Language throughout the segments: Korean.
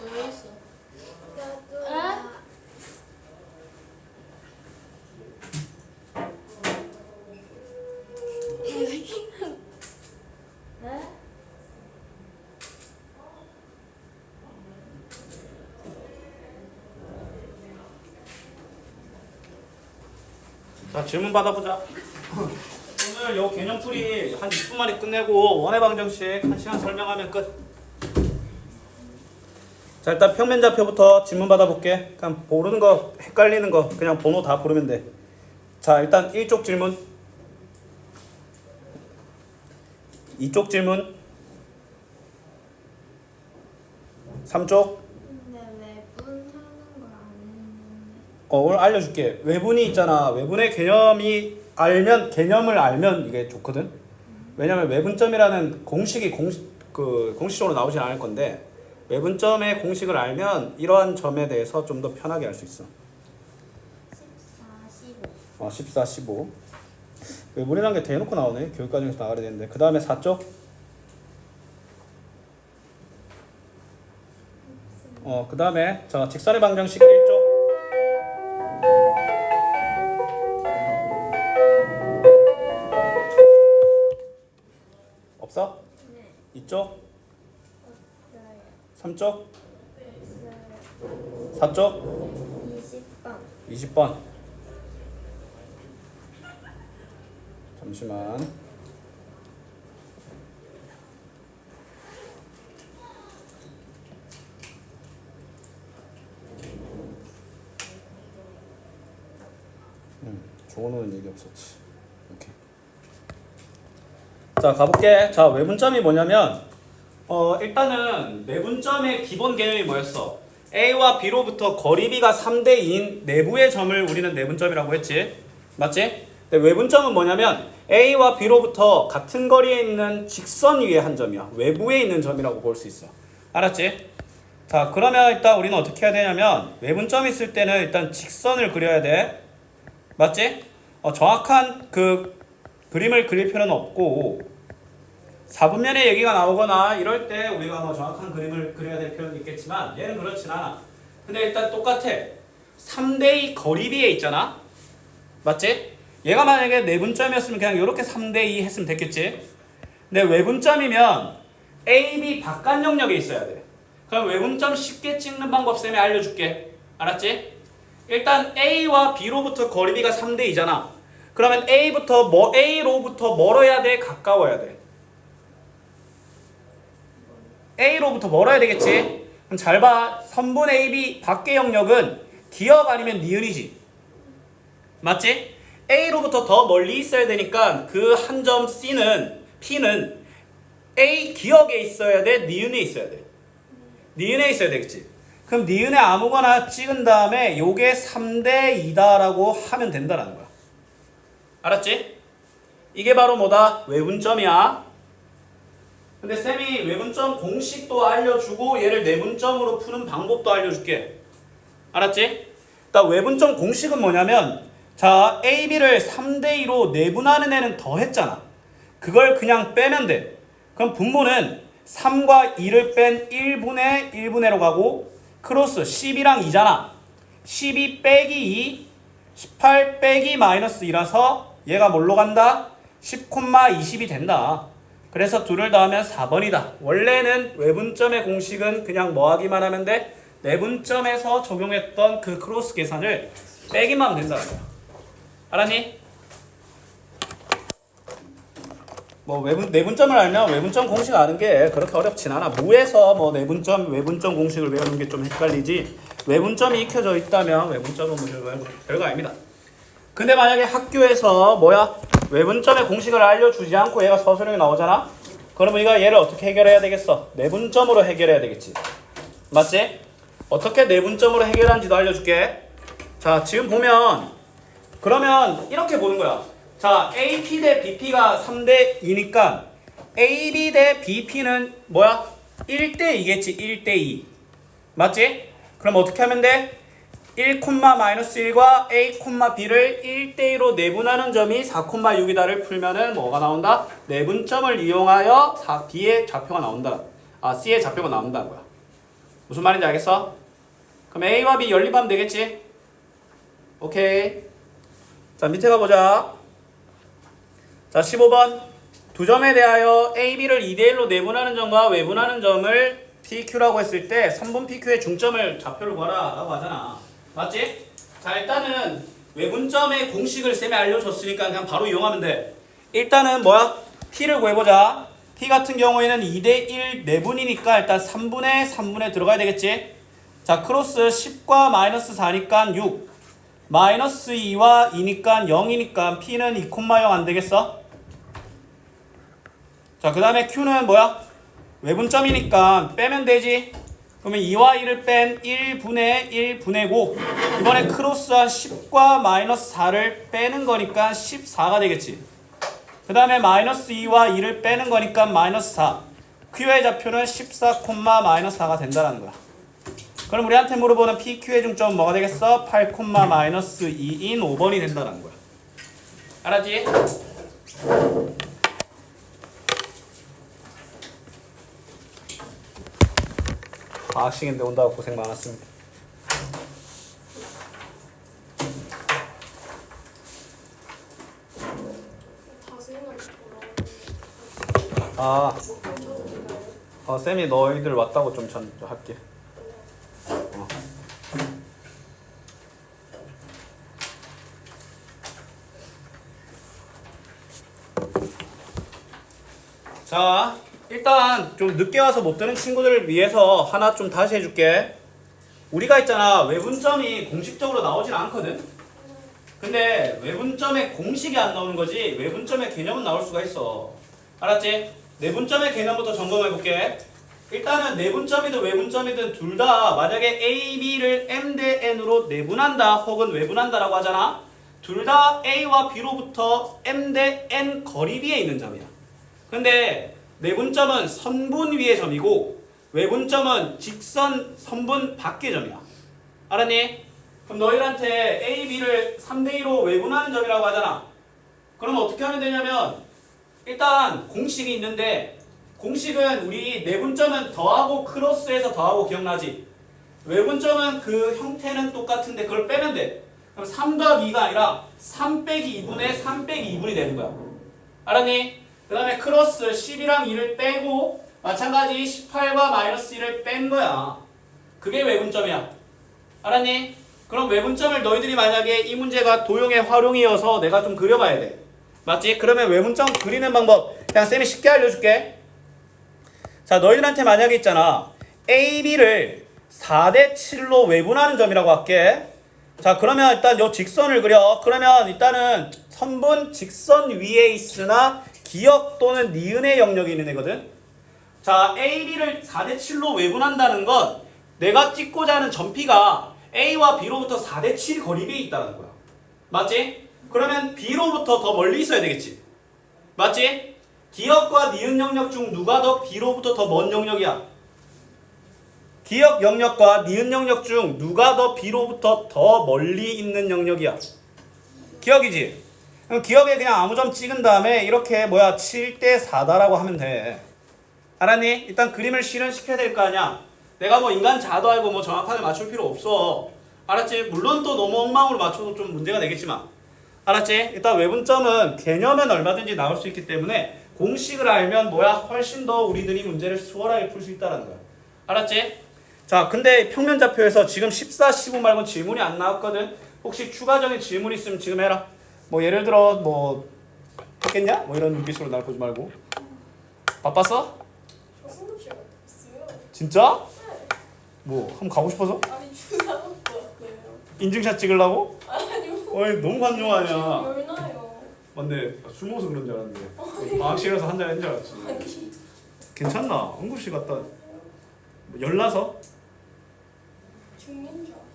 왜 있어? 아? 네? 자, 질문 받아보자. 오늘 요 개념풀이 한 20분 만에 끝내고 원의 방정식 1시간 설명하면 끝. 자, 일단 평면좌표부터 질문 받아볼게. 그냥 모르는 거, 헷갈리는 거 그냥 번호 다 부르면 돼. 자, 일단 1쪽 질문, 2쪽 질문, 3쪽. 근데 외분 하는 거안 했는데. 오늘 알려줄게. 외분이 있잖아. 외분의 개념을 알면 이게 좋거든. 왜냐면 외분점이라는 공식이 공식적으로 나오진 않을 건데, 외분점의 공식을 알면 이러한 점에 대해서 좀 더 편하게 알 수 있어. 14, 15. 14, 15. 외분이라는 게 대놓고 나오네. 교육과정에서 나가야 되는데. 그 다음에 4쪽. 그 다음에 자, 직선의 방정식 1쪽. 없어? 네. 이쪽? 없어요. 3쪽? 없어요. 4쪽? 20번. 20번. 잠시만. 종호는 얘기 없었지. 오케이. 자, 가볼게. 자, 외분점이 뭐냐면 일단은 내분점의 기본 개념이 뭐였어? A와 B로부터 거리비가 3대 2인 내부의 점을 우리는 내분점이라고 했지. 맞지? 근데 외분점은 뭐냐면 A와 B로부터 같은 거리에 있는 직선 위에 한 점이야. 외부에 있는 점이라고 볼 수 있어. 알았지? 자, 그러면 일단 우리는 어떻게 해야 되냐면 외분점이 있을 때는 일단 직선을 그려야 돼. 맞지? 정확한 그 그림을 그릴 필요는 없고 4분면의 얘기가 나오거나 이럴 때 우리가 뭐 정확한 그림을 그려야 될 필요는 있겠지만 얘는 그렇진 않아. 근데 일단 똑같아. 3대2 거리비에 있잖아. 맞지? 얘가 만약에 내분점이었으면 그냥 이렇게 3대2 했으면 됐겠지. 근데 외분점이면 A, B 바깥 영역에 있어야 돼. 그럼 외분점 쉽게 찍는 방법 쌤이 알려줄게. 알았지? 일단 A와 B로부터 거리비가 3대2잖아. 그러면 A로부터 멀어야 돼? 가까워야 돼? A로부터 멀어야 되겠지? 그럼 잘 봐. 선분 AB 밖의 영역은 기억 아니면 니은이지. 맞지? A로부터 더 멀리 있어야 되니까 그 한 점 P는 A 기억에 있어야 돼? 니은에 있어야 돼? 니은에 있어야 되겠지? 그럼 니은에 아무거나 찍은 다음에 요게 3대 2다라고 하면 된다라는 거야. 알았지? 이게 바로 뭐다? 외분점이야. 근데 쌤이 외분점 공식도 알려주고 얘를 내분점으로 푸는 방법도 알려줄게. 알았지? 일단 외분점 공식은 뭐냐면 자, AB를 3대2로 내분하는 애는 더했잖아. 그걸 그냥 빼면 돼. 그럼 분모는 3과 2를 뺀 1분의 가고 크로스 12랑 2잖아. 12 빼기 2, 18 빼기 마이너스 2라서 얘가 뭘로 간다? 10,20이 된다. 그래서 둘을 더하면 4번이다. 원래는 외분점의 공식은 그냥 뭐 하기만 하면 돼? 내분점에서 적용했던 그 크로스 계산을 빼기만 하면 된다는 거야. 알았니? 뭐 내분점을 알면 외분점 공식 아는 게 그렇게 어렵진 않아. 무에서 뭐 내분점, 외분점 공식을 외우는 게 좀 헷갈리지. 외분점이 익혀져 있다면 외분점은 뭐 별거 아닙니다. 근데 만약에 학교에서 외분점의 공식을 알려주지 않고 얘가 서술형이 나오잖아? 그러면 우리가 얘를 어떻게 해결해야 되겠어? 내분점으로 해결해야 되겠지. 맞지? 어떻게 내분점으로 해결하는지도 알려줄게. 자, 지금 보면 그러면 이렇게 보는 거야. 자, AP 대 BP가 3대 2니까 AB 대 BP는 1대 2겠지. 1대 2. 맞지? 그럼 어떻게 하면 돼? 1,-1과 A, B를 1대2로 내분하는 점이 4,6이다를 풀면은 뭐가 나온다? 내분점을 이용하여 B의 좌표가 나온다. C의 좌표가 나온다는 거야. 무슨 말인지 알겠어? 그럼 A와 B 연립하면 되겠지? 오케이. 자, 밑에 가보자. 자, 15번. 두 점에 대하여 A, B를 2대1로 내분하는 점과 외분하는 점을 PQ라고 했을 때 선분 PQ의 중점을 좌표를 구하라 라고 하잖아. 맞지? 자, 일단은 외분점의 공식을 쌤이 알려줬으니까 그냥 바로 이용하면 돼. 일단은 뭐야? T를 구해보자. T 같은 경우에는 2대1 내분이니까 일단 3분의 들어가야 되겠지? 자, 크로스 10과 마이너스 4니까 6. 마이너스 2와 2니까 0이니까 P는 2,0 안 되겠어? 자, 그 다음에 Q는 뭐야? 외분점이니까 빼면 되지? 그러면 2와 2를 뺀 1분의 1분의 5. 이번에 크로스한 10과 마이너스 4를 빼는 거니까 14가 되겠지. 그 다음에 마이너스 2와 2를 빼는 거니까 마이너스 4. Q의 좌표는 14, 마이너스 4가 된다는 거야. 그럼 우리한테 물어보는 PQ의 중점은 뭐가 되겠어? 8, 마이너스 2인 5번이 된다는 거야. 알았지? 과학시간인데 온다고 고생 많았습니다. 쌤이 너희들 왔다고 좀 전 할게. 자, 일단 좀 늦게 와서 못 드는 친구들을 위해서 하나 좀 다시 해줄게. 우리가 있잖아, 외분점이 공식적으로 나오진 않거든. 근데 외분점의 공식이 안 나오는 거지 외분점의 개념은 나올 수가 있어. 알았지? 내분점의 개념부터 점검해볼게. 일단은 내분점이든 외분점이든 둘 다 만약에 A, B를 M 대 N으로 내분한다 혹은 외분한다라고 하잖아. 둘 다 A와 B로부터 M 대 N 거리 비에 있는 점이야. 근데 내분점은 선분 위의 점이고 외분점은 직선 선분 밖의 점이야. 알았니? 그럼 너희한테 A, B를 3대2로 외분하는 점이라고 하잖아. 그럼 어떻게 하면 되냐면 일단 공식이 있는데 공식은 우리 내분점은 더하고 크로스해서 더하고 기억나지? 외분점은 그 형태는 똑같은데 그걸 빼면 돼. 그럼 3 더하기 2가 아니라 3 빼기 2분의 3 빼기 2분이 되는 거야. 알았니? 그 다음에 크로스 10이랑 2를 빼고 마찬가지 18과 마이너스 1을 뺀 거야. 그게 외분점이야. 알았니? 그럼 외분점을 너희들이 만약에 이 문제가 도형의 활용이어서 내가 좀 그려봐야 돼. 맞지? 그러면 외분점 그리는 방법 그냥 쌤이 쉽게 알려줄게. 자, 너희들한테 만약에 있잖아 A, B를 4대 7로 외분하는 점이라고 할게. 자, 그러면 일단 요 직선을 그려. 그러면 일단은 선분 직선 위에 있으나 기역 또는 니은의 영역이 있는 애거든. 자, A, B를 4대 7로 외분한다는 건 내가 찍고자 하는 점피가 A와 B로부터 4대 7 거리비에 있다는 거야. 맞지? 그러면 B로부터 더 멀리 있어야 되겠지. 맞지? 기역과 니은 영역 중 누가 더 B로부터 더 먼 영역이야? 기역 영역과 니은 영역 중 누가 더 B로부터 더 멀리 있는 영역이야? 기역이지? 그럼 기역에 그냥 아무 점 찍은 다음에 이렇게 7대 4다라고 하면 돼. 알았니? 일단 그림을 실현시켜야 될 거 아니야? 내가 인간 자도 알고 정확하게 맞출 필요 없어. 알았지? 물론 또 너무 엉망으로 맞춰도 좀 문제가 되겠지만. 알았지? 일단 외분점은 개념은 얼마든지 나올 수 있기 때문에 공식을 알면 훨씬 더 우리들이 문제를 수월하게 풀 수 있다는 거야. 알았지? 자, 근데 평면좌표에서 지금 14, 15 말고 질문이 안 나왔거든. 혹시 추가적인 질문 있으면 지금 해라. 예를 들어 했겠냐? 이런 눈빛으로 날 보지 말고. 바빴어? 응급실 갔다 왔어요. 진짜? 네. 한번 가고 싶어서? 아니 주사 먹고 왔어요. 인증샷 찍으려고? 아니요. 어이, 너무 관종하냐. 열나요. 맞네. 술 먹어서 그런 줄 알았는데. 방학실에서 한잔 했는 줄 알았지. 아니. 괜찮나? 응급실 갔다 열나서? 죽는 줄 알았어.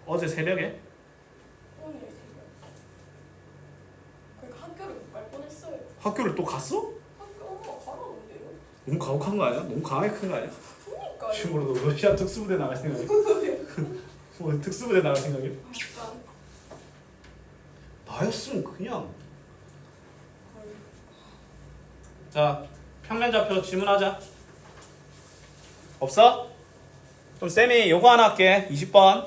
어제 새벽에? 오늘 새벽. 그러니까 학교를 못 갈 뻔했어요. 학교를 또 갔어? 학교 엄마가 가라는데요. 너무 가혹한 거 아니야? 너무 강하게 큰 거 아니야? 그러니까요. 지금으로도 러시아 특수부대 나갈 생각이야? 특수부대 나갈 생각이야? 약간 나였으면 그냥. 자, 평면좌표 질문하자. 없어? 그럼 쌤이 요거 하나 할게. 20번.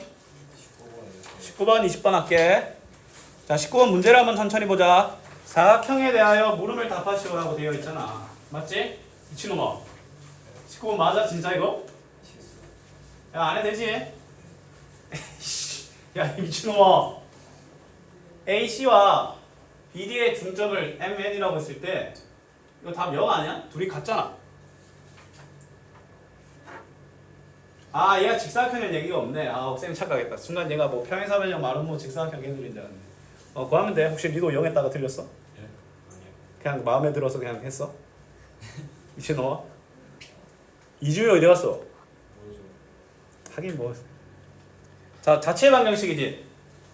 19번, 20번 할게. 자, 19번 문제를 한번 천천히 보자. 사각형에 대하여 물음을 답하시오라고 되어 있잖아. 맞지? 미친놈아. 19번 맞아? 진짜 이거? 야, 안 해도 되지? 야, 이 미친놈아. AC와 BD의 중점을 MN이라고 했을 때 이거 다 명 아니야? 둘이 같잖아. 아, 얘가 직사각형이라는 얘기가 없네. 아, 쌤이 착각했다. 순간 얘가 뭐 평행사변형 말은 뭐 직사각형 개념인 줄 알았네. 구하면 돼. 혹시 니도 0했다가 틀렸어? 예? 아니요. 그냥 마음에 들어서 그냥 했어? 미친놈아. 이주희 어디 갔어? 뭐죠? 하긴 뭐. 자, 자체 방정식이지.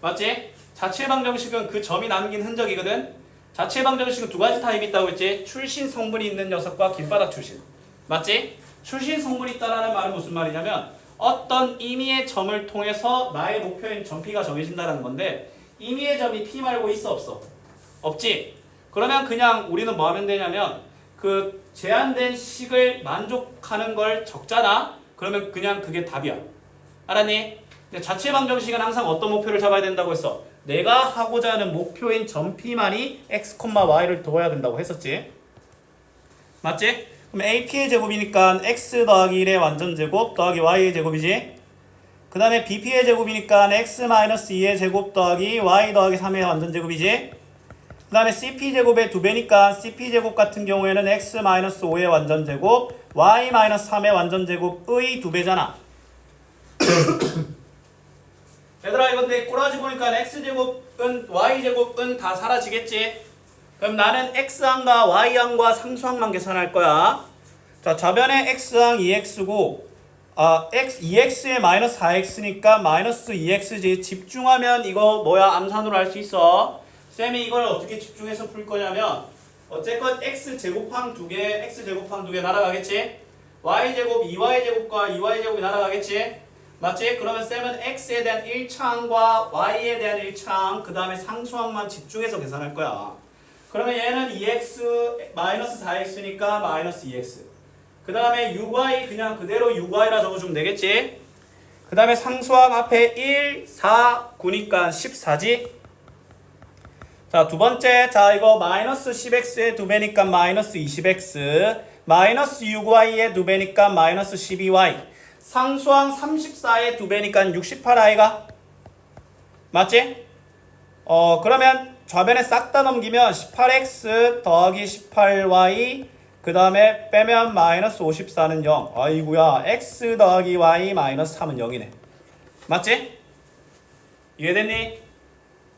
맞지? 자체 방정식은 그 점이 남긴 흔적이거든. 자체 방정식은 두 가지 타입이 있다고 했지. 출신 성분이 있는 녀석과 길바닥 출신. 맞지? 출신 성분이 있다라는 말은 무슨 말이냐면 어떤 임의의 점을 통해서 나의 목표인 점 P가 정해진다는 건데 임의의 점이 P 말고 있어 없어? 없지? 그러면 그냥 우리는 뭐 하면 되냐면 그 제한된 식을 만족하는 걸 적잖아? 그러면 그냥 그게 답이야. 알았니? 근데 자체 방정식은 항상 어떤 목표를 잡아야 된다고 했어? 내가 하고자 하는 목표인 점 P만이 x, y를 둬야 된다고 했었지? 맞지? 그럼 AP의 제곱이니까 x 더하기 1의 완전제곱 더하기 y의 제곱이지? 그 다음에 BP의 제곱이니까 x 마이너스 2의 제곱 더하기 y 더하기 3의 완전제곱이지? 그 다음에 CP 제곱의 2배니까 CP 제곱 같은 경우에는 x 마이너스 5의 완전제곱 y 마이너스 3의 완전제곱의 2배잖아. 얘들아, 이건 내 꼬라지 보니까 x제곱은 y제곱은 다 사라지겠지? 그럼 나는 x항과 y항과 상수항만 계산할 거야. 자, 좌변에 x항 2x고 x 2x에 마이너스 4x니까 마이너스 2x지. 집중하면 이거 뭐야? 암산으로 할 수 있어. 쌤이 이걸 어떻게 집중해서 풀 거냐면 어쨌건 x제곱항 2개, x제곱항 2개 날아가겠지? y제곱 2y제곱과 2y제곱이 날아가겠지? 맞지? 그러면 쌤은 x에 대한 1차항과 y에 대한 1차항 그 다음에 상수항만 집중해서 계산할 거야. 그러면 얘는 2x 마이너스 4x니까 마이너스 2x 그 다음에 6y 그냥 그대로 6y라 적어주면 되겠지? 그 다음에 상수항 앞에 1, 4, 9니까 14지? 자, 두 번째, 자 이거 마이너스 10x의 2배니까 마이너스 20x 마이너스 6y의 2배니까 마이너스 12y 상수항 34의 2배니까 68i가 맞지? 그러면 좌변에 싹 다 넘기면 18x 더하기 18y 그 다음에 빼면 마이너스 54는 0. 아이구야, x 더하기 y 마이너스 3은 0이네. 맞지? 이해됐니?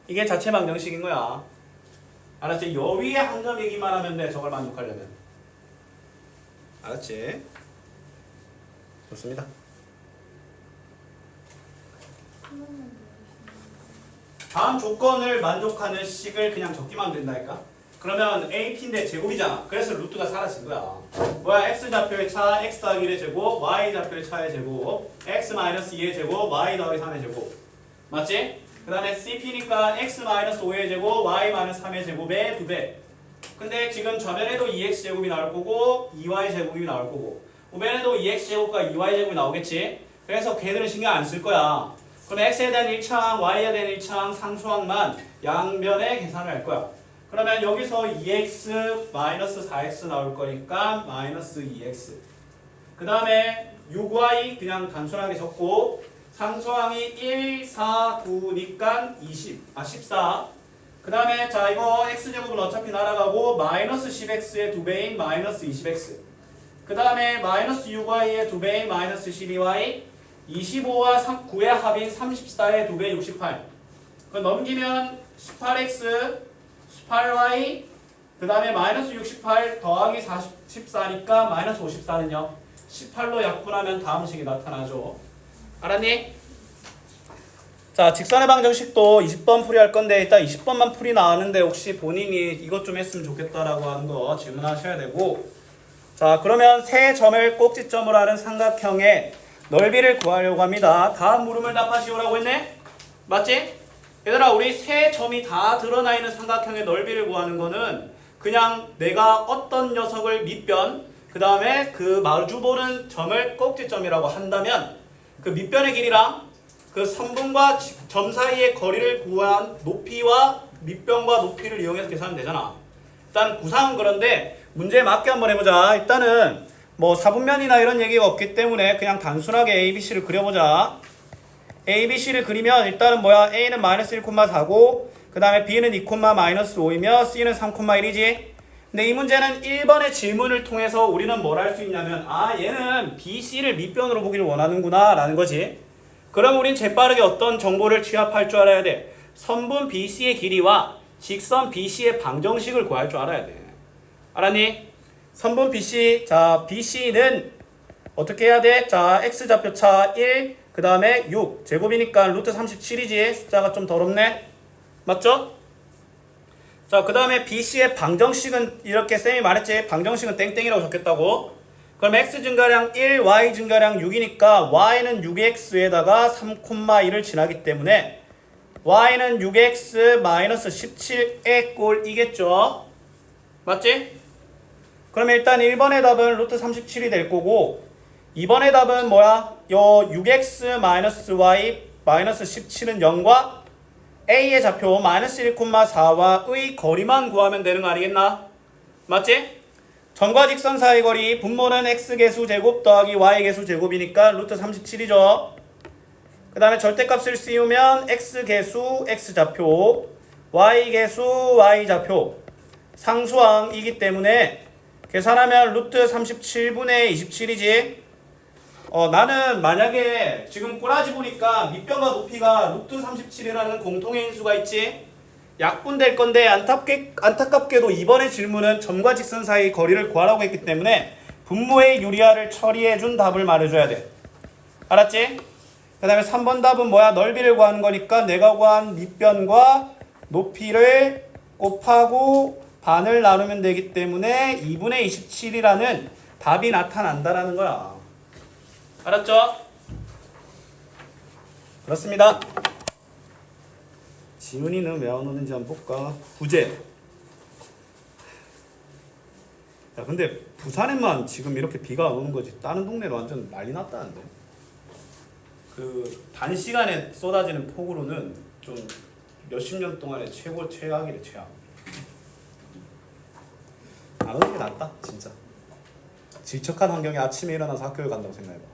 이게 자체 방정식인 거야. 알았지? 요 위에 한 점 얘기만 하면 돼. 저걸 만족하려면. 알았지? 좋습니다. 다음 조건을 만족하는 식을 그냥 적기만 하면 된다니까? 그러면 AP인데 제곱이잖아. 그래서 루트가 사라진 거야. 뭐야? X 좌표의 차, X 더하기 1의 제곱, Y 좌표의 차의 제곱, X 마이너스 2의 제곱, Y 더하기 3의 제곱. 맞지? 그 다음에 CP니까 X 마이너스 5의 제곱, Y 마이너스 3의 제곱의 2배. 근데 지금 좌변에도 2X 제곱이 나올 거고, 2Y 제곱이 나올 거고, 우변에도 2X 제곱과 2Y 제곱이 나오겠지? 그래서 걔들은 신경 안 쓸 거야. 그럼 x에 대한 1차항, y에 대한 1차항, 상수항만 양변에 계산을 할 거야. 그러면 여기서 2x 마이너스 4x 나올 거니까 마이너스 2x. 그 다음에 6y 그냥 단순하게 적고 상수항이 1, 4, 9니까 14. 그 다음에 자 이거 x제곱은 어차피 날아가고 마이너스 10x의 2배인 마이너스 20x. 그 다음에 마이너스 6y의 2배인 마이너스 12y 25와 9의 합인 34의 2배 68. 그 넘기면 18x, 18y, 그 다음에 마이너스 68 더하기 14니까 마이너스 54는요. 18로 약분하면 다음 식이 나타나죠. 알았니? 자, 직선의 방정식도 20번 풀이할 건데 일단 20번만 풀이 나왔는데 혹시 본인이 이것 좀 했으면 좋겠다라고 하는 거 질문하셔야 되고, 자 그러면 세 점을 꼭지점으로 하는 삼각형의 넓이를 구하려고 합니다. 다음 물음을 답하시오라고 했네? 맞지? 얘들아, 우리 세 점이 다 드러나 있는 삼각형의 넓이를 구하는 거는 그냥 내가 어떤 녀석을 밑변 그 다음에 그 마주보는 점을 꼭지점이라고 한다면 그 밑변의 길이랑 그 선분과 점 사이의 거리를 구한 높이와 밑변과 높이를 이용해서 계산하면 되잖아. 일단 구상은 그런데 문제에 맞게 한번 해보자. 일단은 뭐 사분면이나 이런 얘기가 없기 때문에 그냥 단순하게 ABC를 그려보자. ABC를 그리면 일단은 뭐야? A는 마이너스 1,4고 그 다음에 B는 2,-5이며 C는 3,1이지. 근데 이 문제는 1번의 질문을 통해서 우리는 뭘 할 수 있냐면 얘는 BC를 밑변으로 보기를 원하는구나 라는 거지. 그럼 우린 재빠르게 어떤 정보를 취합할 줄 알아야 돼. 선분 BC의 길이와 직선 BC의 방정식을 구할 줄 알아야 돼. 알았니? 선분 BC, 자 BC는 어떻게 해야 돼? 자 X좌표차 1, 그 다음에 6, 제곱이니까 루트 37이지. 숫자가 좀 더럽네. 맞죠? 자, 그 다음에 BC의 방정식은 이렇게 쌤이 말했지. 방정식은 땡땡이라고 적겠다고. 그럼 X 증가량 1, Y 증가량 6이니까 Y는 6X에다가 3,1을 지나기 때문에 Y는 6X 마이너스 17의 꼴이겠죠. 맞지? 그러면 일단 1번의 답은 루트 37이 될 거고 2번의 답은 뭐야? 요 6X 마이너스 Y 마이너스 17은 0과 A의 좌표 마이너스 1,4와의 거리만 구하면 되는 거 아니겠나? 맞지? 점과 직선 사이 거리 분모는 X개수 제곱 더하기 Y개수 제곱이니까 루트 37이죠. 그 다음에 절대값을 씌우면 X개수 X좌표 Y개수 Y좌표 상수항이기 때문에 계산하면 루트 37분의 27이지. 나는 만약에 지금 꼬라지 보니까 밑변과 높이가 루트 37이라는 공통의 인수가 있지. 약분될 건데 안타깝게도 이번의 질문은 점과 직선 사이 거리를 구하라고 했기 때문에 분모의 유리화를 처리해준 답을 말해줘야 돼. 알았지? 그 다음에 3번 답은 뭐야? 넓이를 구하는 거니까 내가 구한 밑변과 높이를 곱하고 반을 나누면 되기 때문에 2분의 27이라는 답이 나타난다라는 거야. 알았죠? 그렇습니다. 지훈이는 왜 안 오는지 한번 볼까? 부재. 야, 근데 부산에만 지금 이렇게 비가 안 오는 거지. 다른 동네는 완전 난리 났다는데. 그 단시간에 쏟아지는 폭우로는 좀 몇십 년 동안에 최악이래, 최악. 안 오는 게 낫다, 진짜. 질척한 환경에 아침에 일어나서 학교에 간다고 생각해봐.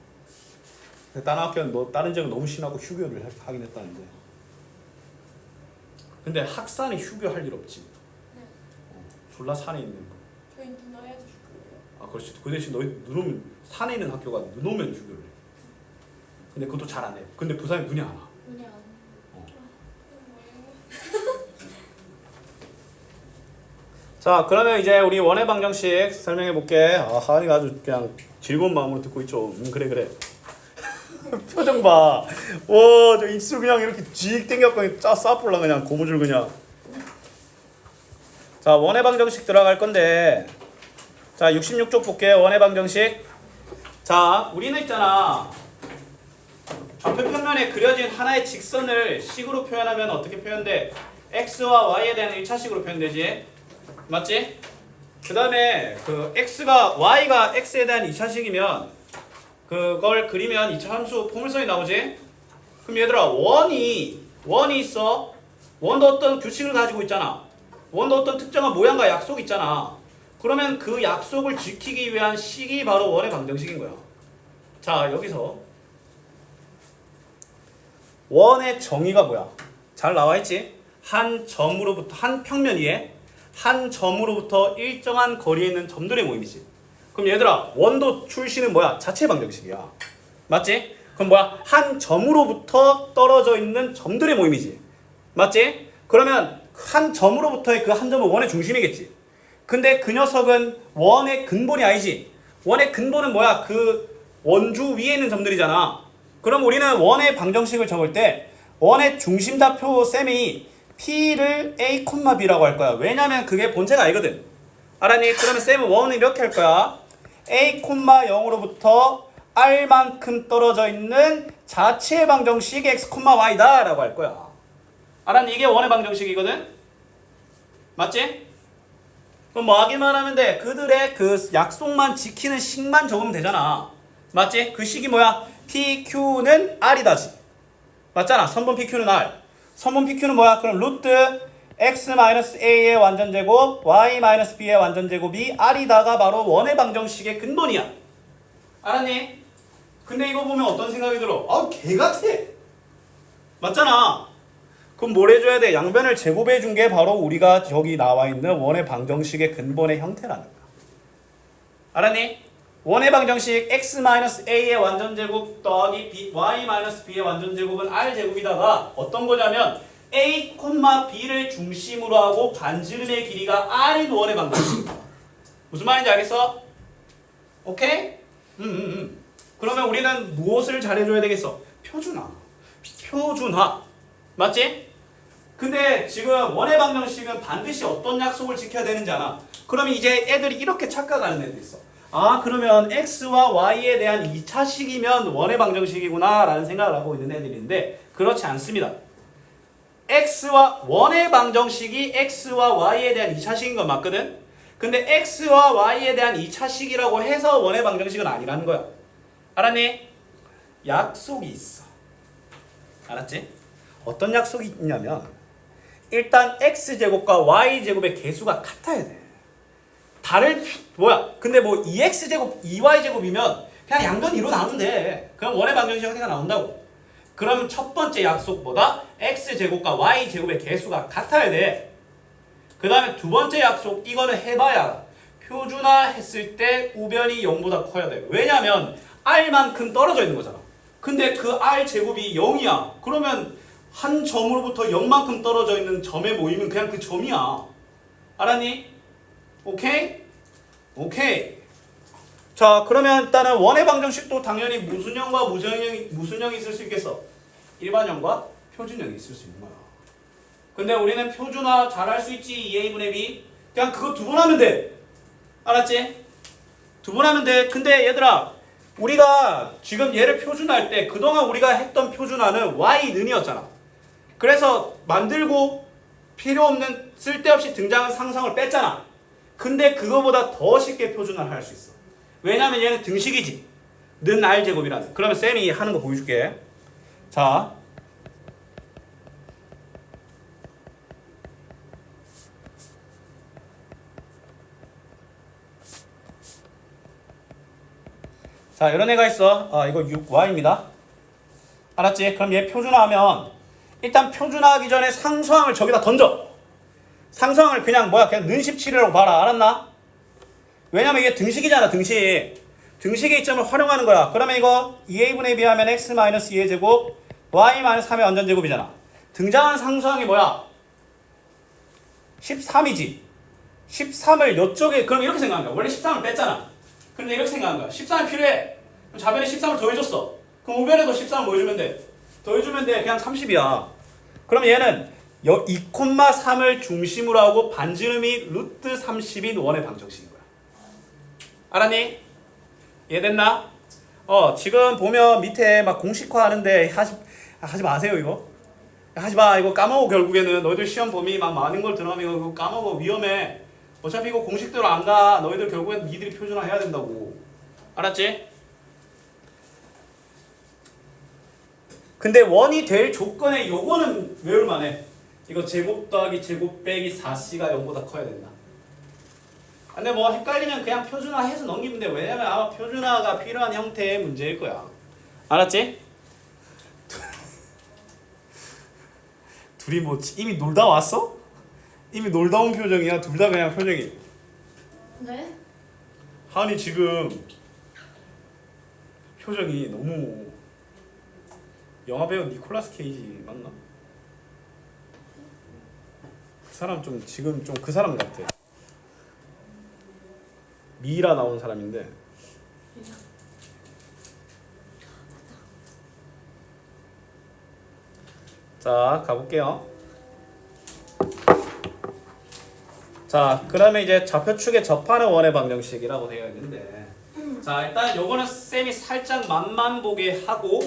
근데 다른 학교는 다른 지역은 너무 심하고 휴교를 하긴 했다는데. 근데 학산에 휴교할 일 없지. 네. 졸라 산에 있는 거. 저희 눈 와야지 죽어요. 아 그렇지. 그 대신 너희 눈 오면 산에 있는 학교가 눈 오면 휴교를 해. 근데 그것도 잘 안 해. 근데 부산에 눈이 안 와. 눈이 안. 자 그러면 이제 우리 원의 방정식 설명해 볼게. 하은이가 아주 그냥 즐거운 마음으로 듣고 있죠. 그래. 표정 봐. 와, 저 입술 그냥 이렇게 쥐익 땡겨갖고 싸풀라 그냥 고무줄 그냥. 자 원의 방정식 들어갈 건데 자 66쪽 볼게. 원의 방정식. 자 우리는 있잖아 좌표평면에 그려진 하나의 직선을 식으로 표현하면 어떻게 표현돼? x와 y에 대한 1차식으로 표현되지. 맞지? 그 다음에 그 y가 x에 대한 2차식이면 그걸 그리면 2차 함수 포물선이 나오지? 그럼 얘들아 원이 있어. 원도 어떤 규칙을 가지고 있잖아. 원도 어떤 특정한 모양과 약속이 있잖아. 그러면 그 약속을 지키기 위한 식이 바로 원의 방정식인 거야. 자 여기서 원의 정의가 뭐야? 잘 나와 있지? 한 평면 위에 한 점으로부터 일정한 거리에 있는 점들의 모임이지. 그럼 얘들아 원도 출시는 뭐야? 자체 방정식이야. 맞지? 그럼 뭐야? 한 점으로부터 떨어져 있는 점들의 모임이지. 맞지? 그러면 한 점으로부터의 그 한 점은 원의 중심이겠지. 근데 그 녀석은 원의 근본이 아니지. 원의 근본은 뭐야? 그 원주 위에 있는 점들이잖아. 그럼 우리는 원의 방정식을 적을 때 원의 중심좌표 셈이 P를 A, B라고 할 거야. 왜냐면 그게 본체가 아니거든. 알았니? 그러면 쌤은 원은 이렇게 할 거야. A, 0으로부터 R만큼 떨어져 있는 자체의 방정식 X, Y다 라고 할 거야. 알았니? 이게 원의 방정식이거든? 맞지? 그럼 뭐 하기만 하면 돼? 그들의 그 약속만 지키는 식만 적으면 되잖아. 맞지? 그 식이 뭐야? PQ는 R이다지. 맞잖아. 선분 PQ는 R. 선분 PQ는 뭐야? 그럼 루트 X-A의 완전제곱 Y-B의 완전제곱이 R이다가 바로 원의 방정식의 근본이야. 알았니? 근데 이거 보면 어떤 생각이 들어? 개 같아. 맞잖아. 그럼 뭘 해줘야 돼? 양변을 제곱해 준 게 바로 우리가 저기 나와 있는 원의 방정식의 근본의 형태라는 거야. 알았니? 원의 방정식 x-a의 완전제곱 더하기 y-b의 완전제곱은 r제곱이다가 어떤 거냐면 a, b를 중심으로 하고 반지름의 길이가 r인 원의 방정식. 무슨 말인지 알겠어? 오케이? 그러면 우리는 무엇을 잘해줘야 되겠어? 표준화. 맞지? 근데 지금 원의 방정식은 반드시 어떤 약속을 지켜야 되는지 알아? 그러면 이제 애들이 이렇게 착각하는 애들이 있어. 그러면 x와 y에 대한 2차식이면 원의 방정식이구나 라는 생각을 하고 있는 애들인데 그렇지 않습니다. 원의 방정식이 x와 y에 대한 2차식인 건 맞거든? 근데 x와 y에 대한 2차식이라고 해서 원의 방정식은 아니라는 거야. 알았니? 약속이 있어. 알았지? 어떤 약속이 있냐면 일단 x제곱과 y제곱의 개수가 같아야 돼. 근데 뭐 2x제곱, 2y제곱이면 그냥 양변 2로 나누면 돼. 그럼 원의 방정식 형태가 나온다고. 그럼 첫 번째 약속보다 x제곱과 y제곱의 개수가 같아야 돼. 그 다음에 두 번째 약속, 이거는 해봐야 표준화 했을 때 우변이 0보다 커야 돼. 왜냐면 r만큼 떨어져 있는 거잖아. 근데 그 r제곱이 0이야. 그러면 한 점으로부터 0만큼 떨어져 있는 점의 모임은 그냥 그 점이야. 알았니? 오케이? 자, 그러면 일단은 원의 방정식도 당연히 무순형과 무순형이 있을 수 있겠어. 일반형과 표준형이 있을 수 있는 거야. 근데 우리는 표준화 잘할 수 있지. 2a분의 b. 그냥 그거 두 번 하면 돼. 알았지? 두 번 하면 돼. 근데 얘들아, 우리가 지금 얘를 표준화할 때 그동안 우리가 했던 표준화는 y는이었잖아. 그래서 만들고 필요 없는 쓸데없이 등장한 상상을 뺐잖아. 근데 그거보다 더 쉽게 표준화를 할 수 있어. 왜냐면 얘는 등식이지. 는 r제곱이라는. 그러면 쌤이 하는 거 보여줄게. 자, 이런 애가 있어. 이거 6y입니다. 알았지? 그럼 얘 표준화하면 일단 표준화하기 전에 상수항을 저기다 던져. 상수항을 그냥 그냥 는 17이라고 봐라. 알았나? 왜냐면 이게 등식이잖아. 등식의 이점을 활용하는 거야. 그러면 이거 2a분의 b 하면 x-2의 제곱 y-3의 완전제곱이잖아. 등장하는 상수항이 뭐야? 13이지. 13을 이쪽에 그럼 이렇게 생각한 거야. 원래 13을 뺐잖아. 근데 이렇게 생각한 거야. 13이 필요해. 그럼 좌변에 13을 더해줬어. 그럼 우변에도 13을 뭐 해주면 돼? 더해주면 돼. 그냥 30이야. 그럼 얘는 2,3을 중심으로 하고 반지름이 루트 30인 원의 방정식인 거야. 알았니? 이해됐나? 지금 보면 밑에 막 공식화 하는데 하지 마세요 이거. 하지 마. 이거 까먹어. 결국에는 너희들 시험 범위 막 많은 걸 들어가면 이거 까먹어. 위험해. 어차피 이거 공식대로 안 가. 너희들 결국엔 니들이 표준화 해야 된다고. 알았지? 근데 원이 될 조건에 요거는 외울만 해. 이거 제곱 더하기 제곱 빼기 4c가 0보다 커야 된다. 근데 뭐 헷갈리면 그냥 표준화 해서 넘기면 돼. 왜냐면 아마 표준화가 필요한 형태의 문제일 거야. 알았지? 둘이 뭐 이미 놀다 왔어? 이미 놀다 온 표정이야? 둘 다 그냥 표정이. 네? 하은이 지금 표정이 너무 영화배우 니콜라스 케이지 맞나? 그 사람 좀 지금 좀 그 사람 같아. 미라 나온 사람인데. 자, 가볼게요. 자, 그러면 이제 좌표축에 접하는 원의 방정식이라고 되어 있는데, 자, 일단 요거는 쌤이 살짝 맛만 보게 하고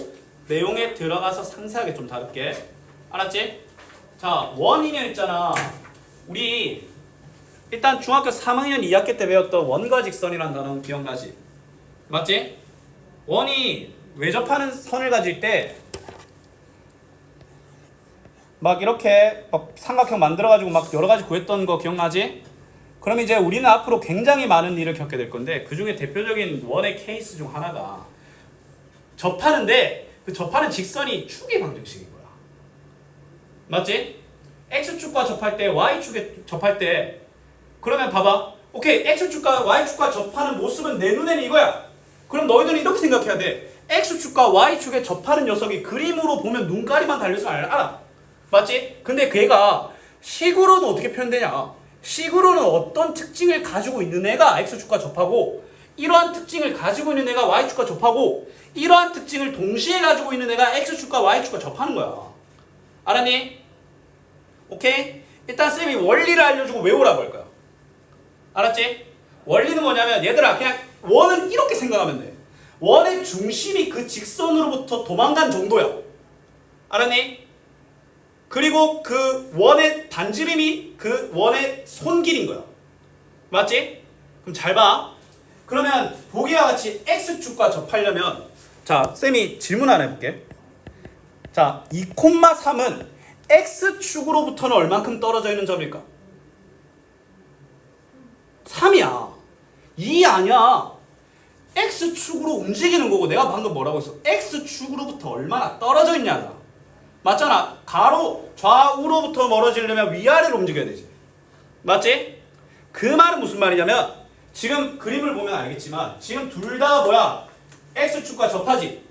내용에 들어가서 상세하게 좀 다룰게. 알았지? 자, 원이면 있잖아. 우리 일단 중학교 3학년 2학기 때 배웠던 원과 직선이라는 단어 기억나지? 맞지? 원이 외접하는 선을 가질 때 막 이렇게 막 삼각형 만들어가지고 막 여러 가지 구했던 거 기억나지? 그럼 이제 우리는 앞으로 굉장히 많은 일을 겪게 될 건데 그 중에 대표적인 원의 케이스 중 하나가 접하는데 그 접하는 직선이 축의 방정식인 거야. 맞지? x축과 접할 때 y축에 접할 때 그러면 봐봐. 오케이, x축과 y축과 접하는 모습은 내 눈에는 이거야. 그럼 너희들은 이렇게 생각해야 돼. x축과 y축에 접하는 녀석이 그림으로 보면 눈가리만 달려서 알아. 맞지? 근데 걔가 식으로는 어떻게 표현되냐? 식으로는 어떤 특징을 가지고 있는 애가 x축과 접하고 이러한 특징을 가지고 있는 애가 y축과 접하고 이러한 특징을 동시에 가지고 있는 애가 x축과 y축과 접하는 거야. 알았니? 오케이? 일단 쌤이 원리를 알려주고 외우라고 할 거야. 알았지? 원리는 뭐냐면 얘들아 그냥 원은 이렇게 생각하면 돼. 원의 중심이 그 직선으로부터 도망간 정도야. 알았니? 그리고 그 원의 반지름이 그 원의 손길인 거야. 맞지? 그럼 잘 봐. 그러면 보기와 같이 x축과 접하려면 자, 쌤이 질문 하나 해볼게. 자, 2,3은 x축으로부터는 얼만큼 떨어져 있는 점일까? 3이야. 2 아니야. x축으로 움직이는 거고 내가 방금 뭐라고 했어? x축으로부터 얼마나 떨어져 있냐잖아. 맞잖아. 가로 좌우로부터 멀어지려면 위아래로 움직여야 되지. 맞지? 그 말은 무슨 말이냐면 지금 그림을 보면 알겠지만 지금 둘 다 뭐야? x축과 접하지.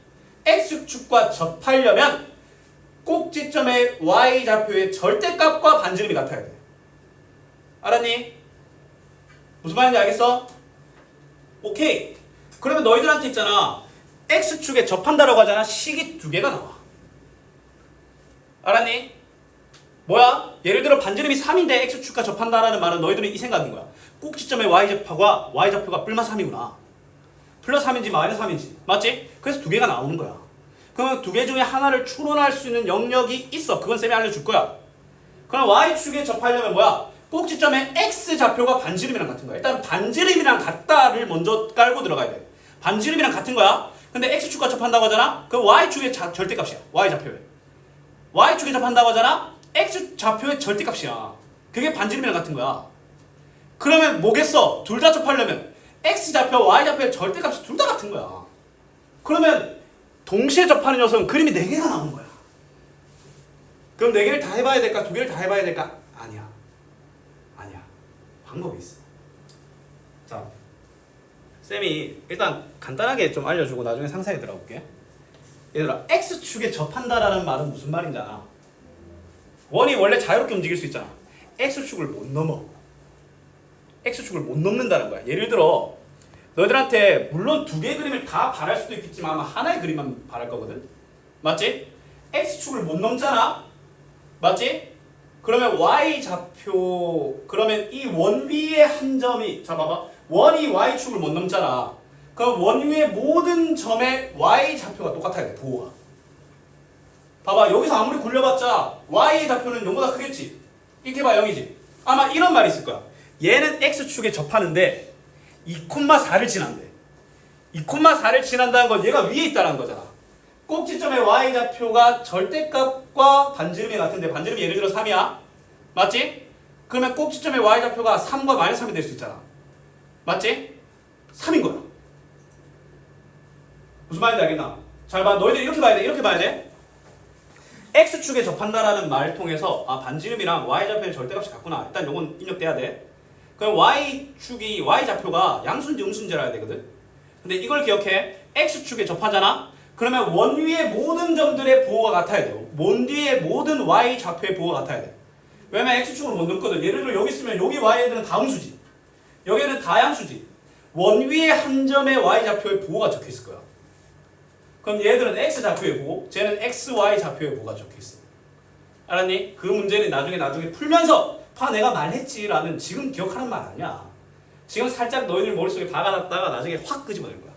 x축과 접하려면 꼭지점의 y좌표의 절대값과 반지름이 같아야 돼. 알았니? 무슨 말인지 알겠어? 오케이. 그러면 너희들한테 있잖아. x축에 접한다라고 하잖아. 식이 두 개가 나와. 알았니? 뭐야? 예를 들어 반지름이 3인데 x축과 접한다라는 말은 너희들은 이 생각인 거야. 꼭지점의 y좌표가 플러스 3이구나. 플러스 3인지 마이너스 3인지. 맞지? 그래서 두 개가 나오는 거야. 그러면 두 개 중에 하나를 추론할 수 있는 영역이 있어. 그건 쌤이 알려줄 거야. 그럼 y축에 접하려면 뭐야? 꼭지점의 x좌표가 반지름이랑 같은 거야. 일단 반지름이랑 같다를 먼저 깔고 들어가야 돼. 반지름이랑 같은 거야. 근데 x축과 접한다고 하잖아? 그럼 y축의 절대값이야. y좌표에. y축에 접한다고 하잖아? x좌표의 절대값이야. 그게 반지름이랑 같은 거야. 그러면 뭐겠어? 둘 다 접하려면 x좌표, y좌표의 절대값이 둘 다 같은 거야. 그러면 동시에 접하는 녀석은 그림이 4개가 나오는 거야. 그럼 4개를 다 해봐야 될까? 2개를 다 해봐야 될까? 아니야. 방법이 있어. 자, 쌤이 일단 간단하게 좀 알려주고 나중에 상세히 들어볼게. 얘들아, x축에 접한다라는 말은 무슨 말인지 알아? 원이 원래 자유롭게 움직일 수 있잖아. x축을 못 넘어. x축을 못 넘는다는 거야. 예를 들어 너희들한테 물론 2개의 그림을 다 바랄 수도 있겠지만 아마 하나의 그림만 바랄 거거든. 맞지? x축을 못 넘잖아. 맞지? 그러면 y좌표, 그러면 이 원 위의 한 점이, 자 봐봐, 원이 y축을 못 넘잖아. 그럼 원 위의 모든 점의 y좌표가 똑같아야 돼. 부호가. 봐봐, 여기서 아무리 굴려봤자 y의 좌표는 0보다 크겠지. 이렇게 봐 0이지. 아마 이런 말이 있을 거야. 얘는 x축에 접하는데 2,4를 지난대. 2,4를 지난다는 건 얘가 위에 있다는 거잖아. 꼭지점의 y좌표가 절대값과 반지름이 같은데 반지름이 예를 들어 3이야. 맞지? 그러면 꼭지점의 y좌표가 3과 마이너스 3이 될 수 있잖아. 맞지? 3인 거야. 무슨 말인지 알겠나? 잘 봐. 너희들 이렇게 봐야 돼. 이렇게 봐야 돼. x축에 접한다라는 말을 통해서 반지름이랑 y좌표의 절대값이 같구나. 일단 요건 입력돼야 돼. 그럼 y좌표가 양수인지 음수인지를 알아야 되거든. 근데 이걸 기억해. x축에 접하잖아. 그러면 원 위의 모든 점들의 부호가 같아야 돼요. 원 뒤의 모든 y좌표의 부호가 같아야 돼. 왜냐면 x축으로 못 넣거든. 예를 들어 여기 있으면 여기 y애들은 다 음수지. 여기는 다 양수지. 원 위의 한 점의 y좌표의 부호가 적혀 있을 거야. 그럼 얘들은 x좌표의 부호, 쟤는 xy좌표의 부호가 적혀 있어. 알았니? 그 문제는 나중에 풀면서 내가 말했지라는 지금 기억하는 말 아니야. 지금 살짝 너희들 머릿속에 박아놨다가 나중에 확 끄집어낼 거야.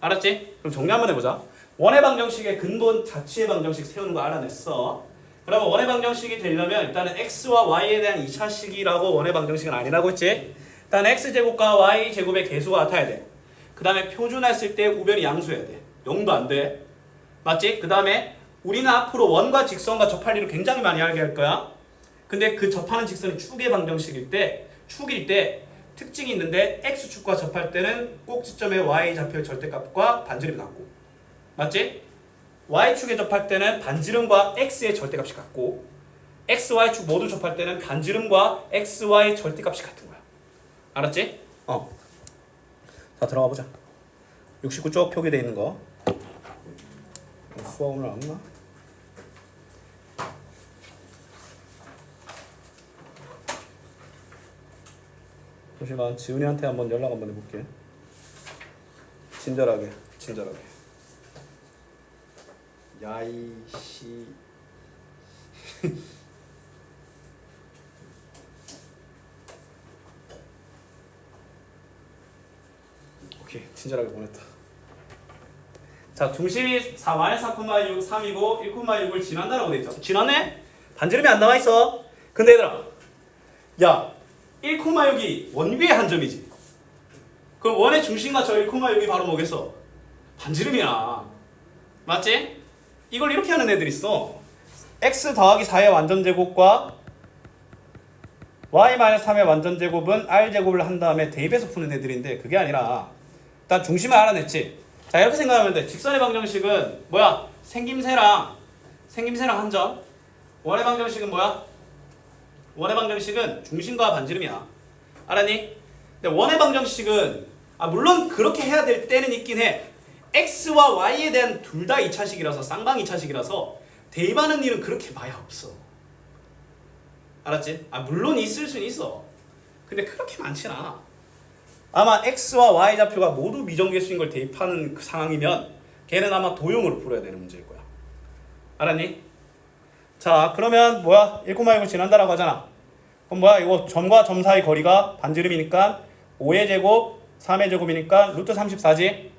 알았지? 그럼 정리 한번 해보자. 원의 방정식의 근본 자취의 방정식 세우는 거 알아냈어. 그러면 원의 방정식이 되려면 일단은 x와 y에 대한 2차식이라고 원의 방정식은 아니라고 했지? 일단 x제곱과 y제곱의 개수가 같아야 돼. 그 다음에 표준했을 때 우변이 양수해야 돼. 0도 안 돼. 맞지? 그 다음에 우리는 앞으로 원과 직선과 접할 일을 굉장히 많이 하게 할 거야. 근데 그 접하는 직선이 축의 방정식일 때, 축일 때 특징이 있는데 x축과 접할 때는 꼭지점의 y좌표의 절대값과 반지름이 같고, 맞지? y축에 접할 때는 반지름과 x의 절대값이 같고, x, y축 모두 접할 때는 반지름과 x, y 절대값이 같은 거야. 알았지? 자, 들어가 보자. 69 쭉 표기되어 있는 거. 수학 오늘 안 나? 잠시만, 지훈이한테 한번 연락 한번 해볼게. 친절하게. 야이씨. 오케이, 친절하게 보냈다. 자, 중심이 4-4,6, 3이고 1,6을 지난다라고 돼 있죠. 지나네? 반지름이 안 나와 있어. 근데 얘들아, 야, 1,6이 원위의 한 점이지. 그럼 원의 중심과 저 1,6이 바로 뭐겠어? 반지름이야. 맞지? 이걸 이렇게 하는 애들 있어. x 더하기 4의 완전제곱과 y-3의 완전제곱은 r제곱을 한 다음에 대입해서 푸는 애들인데, 그게 아니라 일단 중심을 알아냈지. 자, 이렇게 생각하면 돼. 직선의 방정식은 뭐야? 생김새랑 한 점. 원의 방정식은 뭐야? 원의 방정식은 중심과 반지름이야. 알았니? 근데 원의 방정식은 물론 그렇게 해야 될 때는 있긴 해. x와 y에 대한 둘 다 2차식이라서, 쌍방 2차식이라서 대입하는 일은 그렇게 많이 없어. 알았지? 물론 있을 수는 있어. 근데 그렇게 많진 않아. 아마 x와 y 좌표가 모두 미정계수인 걸 대입하는 그 상황이면 걔는 아마 도형으로 풀어야 되는 문제일 거야. 알았니? 자, 그러면 뭐야? 1,6을 지난다라고 하잖아. 그럼 뭐야? 이거 점과 점 사이 거리가 반지름이니까 5의 제곱, 3의 제곱이니까 루트 34지.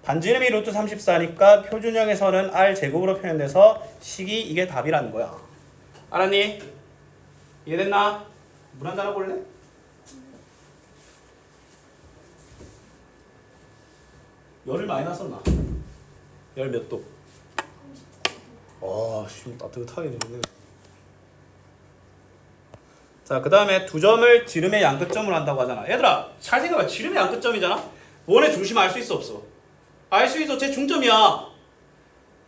반지름이 루트 34니까 표준형에서는 r 제곱으로 표현돼서 식이 이게 답이라는 거야. 알았니? 이해됐나? 물 한잔 하고 올래? 열을 많이 났었나? 열 몇 도? 씨, 따뜻하게 되네. 자, 그 다음에 두 점을 지름의 양끝점으로 한다고 하잖아. 얘들아, 잘 생각해. 지름의 양끝점이잖아? 원의 중심 알 수 있어, 없어? 알 수 있어. 제 중점이야.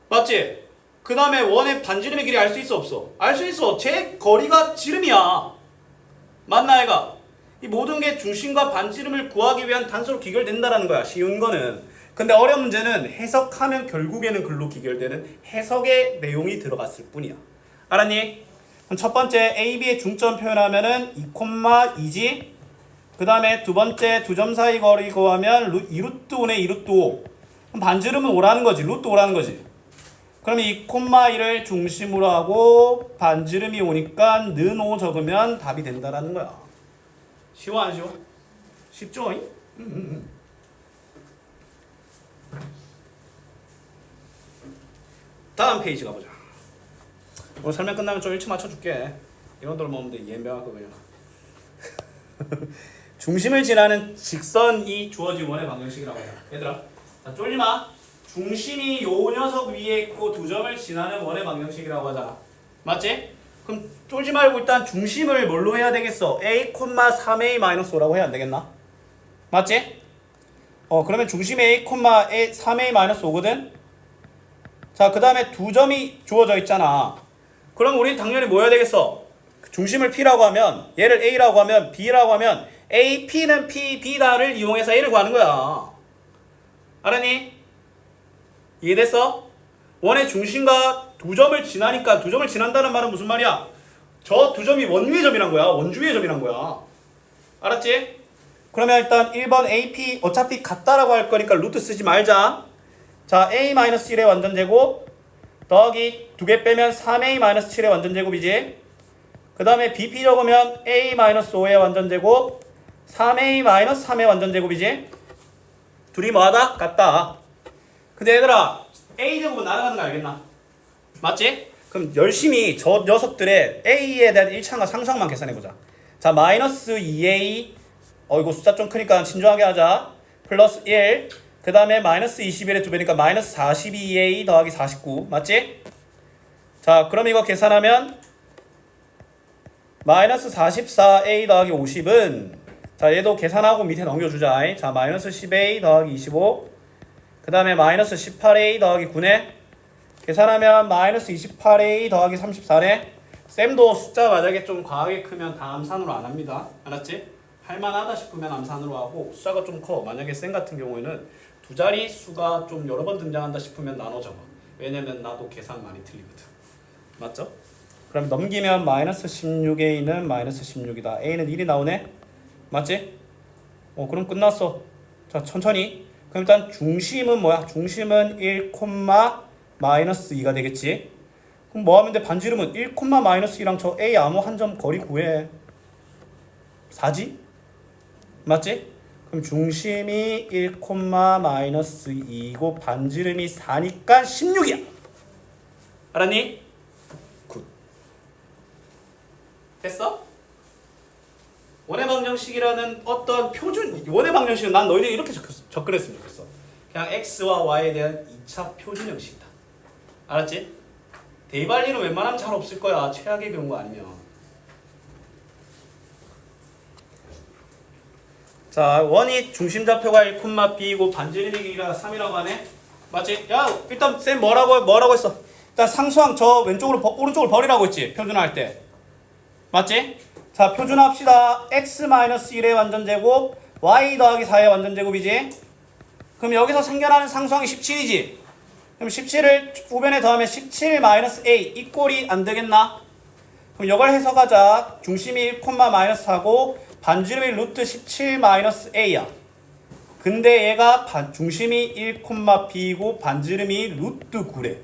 맞지? 그 다음에 원의 반지름의 길이 알 수 있어, 없어? 알 수 있어. 제 거리가 지름이야. 맞나, 얘가? 이 모든 게 중심과 반지름을 구하기 위한 단서로 귀결된다라는 거야. 쉬운 거는. 근데 어려운 문제는 해석하면 결국에는 글로 귀결되는 해석의 내용이 들어갔을 뿐이야. 알았니? 그럼 첫 번째 A, B의 중점 표현하면은 2,2지. 그 다음에 두 번째 두 점 사이 거리 구하면 2루트 5네 2루트 5. 그럼 반지름은 5라는 거지. 루트 5라는 거지. 그러면 2,1을 중심으로 하고 반지름이 5니까 는 5 적으면 답이 된다라는 거야. 쉬워 안 쉬워? 쉽죠? 다음 페이지 가보자. 오늘 설명 끝나면 좀 일찍 맞춰줄게. 이런들 모으면 예명할 거 그냥. 중심을 지나는 직선이 주어진 원의 방정식이라고 해요. 얘들아, 자, 쫄지마. 중심이 요 녀석 위에 있고 두 점을 지나는 원의 방정식이라고 하잖아. 맞지? 그럼 쫄지 말고 일단 중심을 뭘로 해야 되겠어? a, 3a-5라고 해야 안 되겠나? 맞지? 그러면 중심이 a, 3a-5거든? 자, 그 다음에 두 점이 주어져 있잖아. 그럼 우리 당연히 뭐 해야 되겠어? 중심을 P라고 하면, 얘를 A라고 하면, B라고 하면 A, P는 P, B다를 이용해서 A를 구하는 거야. 알았니? 이해됐어? 원의 중심과 두 점을 지나니까, 두 점을 지난다는 말은 무슨 말이야? 저 두 점이 원위의 점이란 거야. 원주위의 점이란 거야. 알았지? 그러면 일단 1번 AP 어차피 같다라고 할 거니까 루트 쓰지 말자. 자, A-1의 완전제곱 더하기 두 개 빼면 3A-7의 완전제곱이지. 그 다음에 BP 적으면 A-5의 완전제곱 3A-3의 완전제곱이지. 둘이 뭐하다? 같다. 근데 얘들아, A제곱은 날아가는 거 알겠나? 맞지? 그럼 열심히 저 녀석들의 A에 대한 1차항과 상수항만 계산해보자. 자, 마이너스 2A 이거 숫자 좀 크니까 신중하게 하자. 플러스 1. 그 다음에 마이너스 21의 2배니까 마이너스 42a 더하기 49 맞지? 자 그럼 이거 계산하면 마이너스 44a 더하기 50은 자 얘도 계산하고 밑에 넘겨주자. 자 마이너스 10a 더하기 25 그 다음에 마이너스 18a 더하기 9네. 계산하면 마이너스 28a 더하기 34네. 쌤도 숫자 만약에 좀 과하게 크면 다 암산으로 안 합니다. 알았지? 할만하다 싶으면 암산으로 하고 숫자가 좀 커. 만약에 쌤 같은 경우에는 두 자리 수가 좀 여러 번 등장한다 싶으면 나눠 적어. 왜냐면 나도 계산 많이 틀리거든. 맞죠? 그럼 넘기면 마이너스 16a는 마이너스 16이다. a는 1이 나오네. 맞지? 그럼 끝났어. 자 천천히. 그럼 일단 중심은 뭐야? 중심은 1, 마이너스 2가 되겠지. 그럼 뭐 하면 돼? 반지름은 1, 마이너스 2랑 저 a 아무 한 점 거리 구해. 4지? 맞지? 그럼 중심이 1, 마이너스 2고 반지름이 4니까 16이야. 알았니? 굿. 됐어? 원의 방정식이라는 어떤 표준 원의 방정식은 난 너희들이 이렇게 접근했으면 좋겠어. 그냥 x와 y에 대한 2차 표준 형식이다. 알았지? 대입할 일은 웬만하면 잘 없을 거야. 최악의 경우 아니면. 자 원이 중심좌표가 1, b이고 반지름이 길이가 3이라고 하네. 맞지? 야 일단 쌤 뭐라고 했어? 일단 상수항 저 왼쪽으로 오른쪽으로 버리라고 했지. 표준화할 때. 맞지? 자 표준화합시다. x-1의 완전제곱 y 더하기 4의 완전제곱이지. 그럼 여기서 생겨나는 상수항이 17이지. 그럼 17을 우변에 더하면 17-a 이 꼴이 안 되겠나? 그럼 이걸 해석하자. 중심이 1, 마이너스 4고 반지름이 루트 17-a야. 근데 얘가 중심이 1, b이고 반지름이 루트 9래.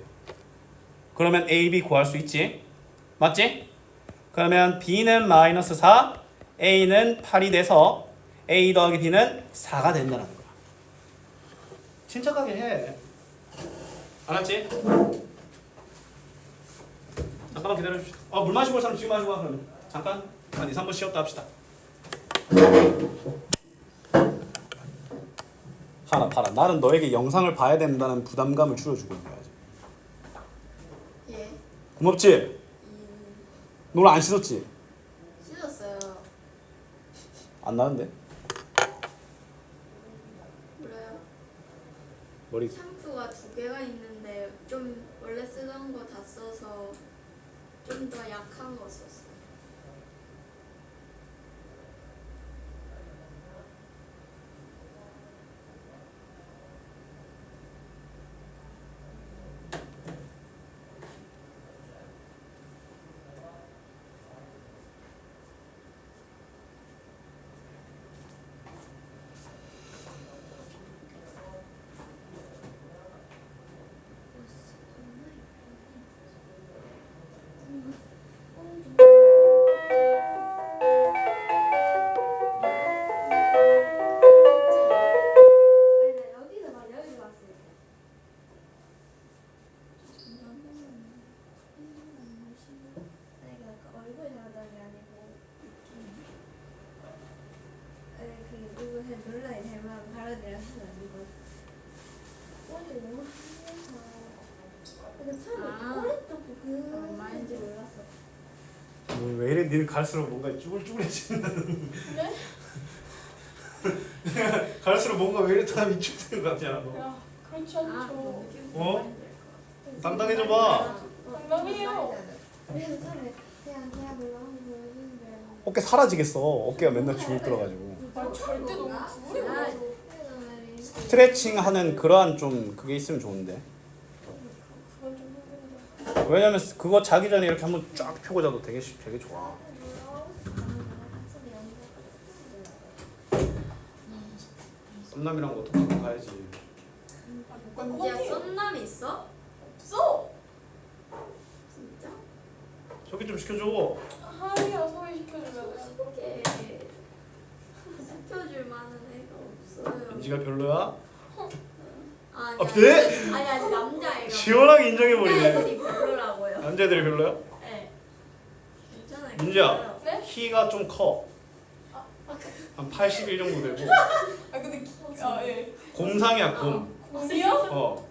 그러면 a, b 구할 수 있지. 맞지? 그러면 b는 마이너스 4, a는 8이 돼서 a 더하기 b는 4가 된다는 거야. 침착하게 해. 알았지? 잠깐만 기다려주시다. 물 마시고 올 사람 지금 마시고 와. 그러면 잠깐 한 2, 3분 쉬었다 합시다. 하나 봐라. 나는 너에게 영상을 봐야 된다는 부담감을 줄여주고 있는 거야. 예. 고맙지? 너 안 씻었지? 씻었어요. 안 나는데? 그래요? 머리 샴푸가 2개가 있는데 좀 원래 쓰던 거 다 써서 좀 더 약한 거 썼어요. 논란이 될 만한 발언이라 하면 안 되고 꼬리 너무 하면서 근데 처음에 꼬리 쪽도 그 말인지 몰랐어. 왜 이래? 니는 갈수록 뭔가 쭈글쭈글해지는. 그래? 갈수록 뭔가 왜 이렇다 위축되는 것 같냐 너. 야, 그렇지 않죠. 당당해져봐. 당당해요. 그래서 처음에 그냥 몰라 하고 보여주는데 어깨 사라지겠어. 어깨가 맨날 주눅 들어가지고. 나 절대 너무 구부려 보여서. 스트레칭 하는 그러한 좀 그게 있으면 좋은데. 그건 좀 힘들다. 왜냐면 그거 자기 전에 이렇게 한번 쫙 펴고 자도 되게 좋아. 썸남이랑 어떻게 가야지. 언니야 썸남 있어? 없어. 진짜? 저기 좀 시켜줘. 하리가 소개시켜주면 쉽게 시켜줄 만한 애가 없어요. 민지가 별로야? 아니 네? 아니 남자애가 시원하게 인정해버리네. 남자애들이 별로라고요. 남자애들이 별로야? 네. 괜찮아요. 민지야. 네? 키가 좀 커. 한 81 정도 되고 아 근데 예. 곰상이야 곰. 곰이요?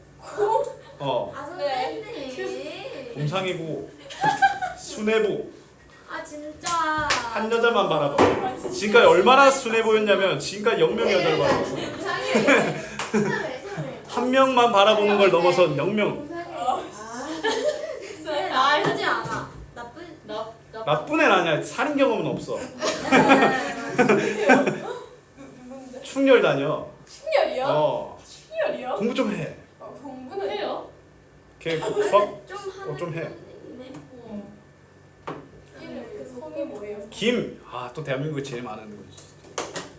아 네. 선생님. 곰상이고 순해보. 아 진짜. 한 여자만 바라봐. 아 진짜. 지금까지 얼마나 순해 보였냐면 지금까지 0명의 여자를 바라봤어. 한 명만 바라보는 걸 넘어선 0명. 나쁘지 않아. 나쁜 애는 아니야. 살인 경험은 없어. 누군데? 충렬 다녀. 충렬이요? 충렬이요? 공부 좀 해. 공부는 해요? 걔 수학 좀 해. 이름 성이 뭐예요? 김. 아 또 대한민국에 제일 많은 거지.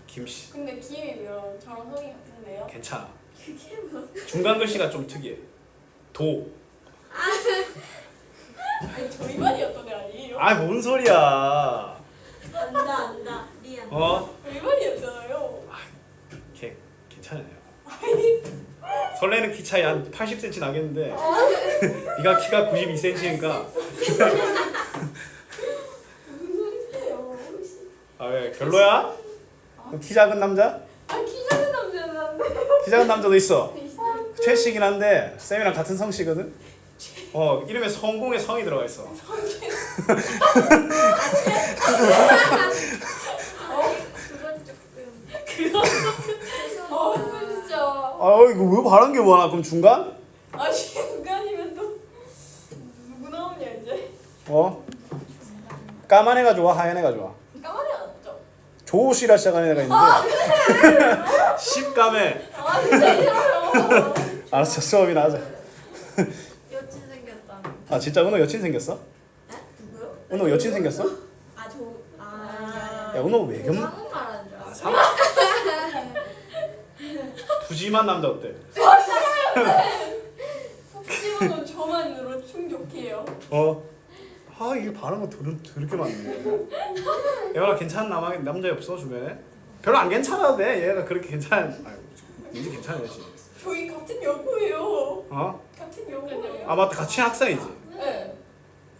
김씨. 근데 김이면 저랑 성이 같은데요? 괜찮아. 그게 뭐? 중간 글씨가 좀 특이해. 도. 아니 저희 반이었던 애 아니에요? 아 뭔 소리야. 안다 리안. 저희 반이었잖아요. 걔 괜찮아요. 설레는 키 차이 한 80cm 나겠는데 네가 키가 92cm니까 무슨 소리세요? 아 왜 별로야? 키 작은 남자? 키 작은 남자는 안 돼. 키 작은 남자도 있어. 최씨긴 한데 쌤이랑 같은 성씨거든. 이름에 성공의 성이 들어가 있어. 그건 진짜. 아 이거 왜 바란 게 많아? 그럼 중간? 아 중간이면 또 누구 나오냐 이제? 까만 애가 좋아? 하얀 애가 좋아? 까만이 안 왔죠? 조씨라 시작하는 애가 있는데 십까매. 아 진짜 이상해요. 알았어 수업이나 하자. 여친 생겼다. 아 진짜 은호 여친 생겼어? 에? 누구요? 은호 여친 생겼어? 야 은호 왜 겸? 한국 말하는 줄 알았어. 부지만 남자 어때? 푹 집어놓은 저만으로 충족해요. 아 이게 바른 거 더럽게 많네. 얘가 괜찮은 남자 없어 주변에? 별로 안 괜찮아도 돼. 얘가 그렇게 괜찮은. 아유 이제 괜찮아야지. 저희 같은 여고예요. 같은 여고예요. 아 맞다 같이 학생이지. 네.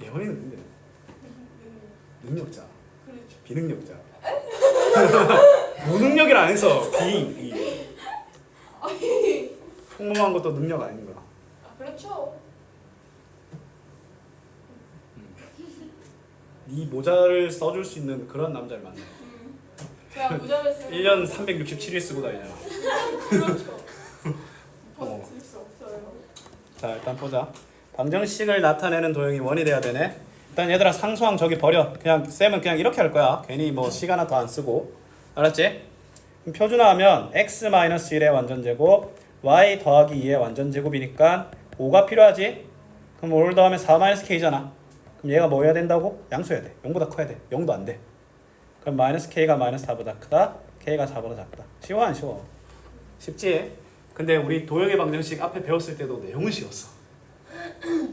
예원이는 근데 능력자, 그렇죠. 비능력자. 무능력이라 안 해서 비. 아니. 평범한 것도 능력 아닌가. 아 그렇죠. 네 모자를 써줄 수 있는 그런 남자를 만나. 제가 모자를 쓰고 1년 367일 쓰고 다니잖아. 그렇죠. 어. 쓸 수 없어요. 자 일단 보자. 방정식을 나타내는 도형이 원이 돼야 되네. 일단 얘들아 상수항 저기 버려. 그냥 쌤은 그냥 이렇게 할 거야. 괜히 뭐 시간 하나 더 안 쓰고. 알았지? 그럼 표준화하면 x-1의 완전제곱 y 더하기 2의 완전제곱이니까 5가 필요하지? 그럼 5를 더하면 4-k잖아. 그럼 얘가 뭐 해야 된다고? 양수해야 돼. 0보다 커야 돼. 0도 안 돼. 그럼 -k가 -4보다 크다. k가 4보다 작다. 쉬워 안 쉬워? 쉽지? 근데 우리 도형의 방정식 앞에 배웠을 때도 내용은 쉬웠어.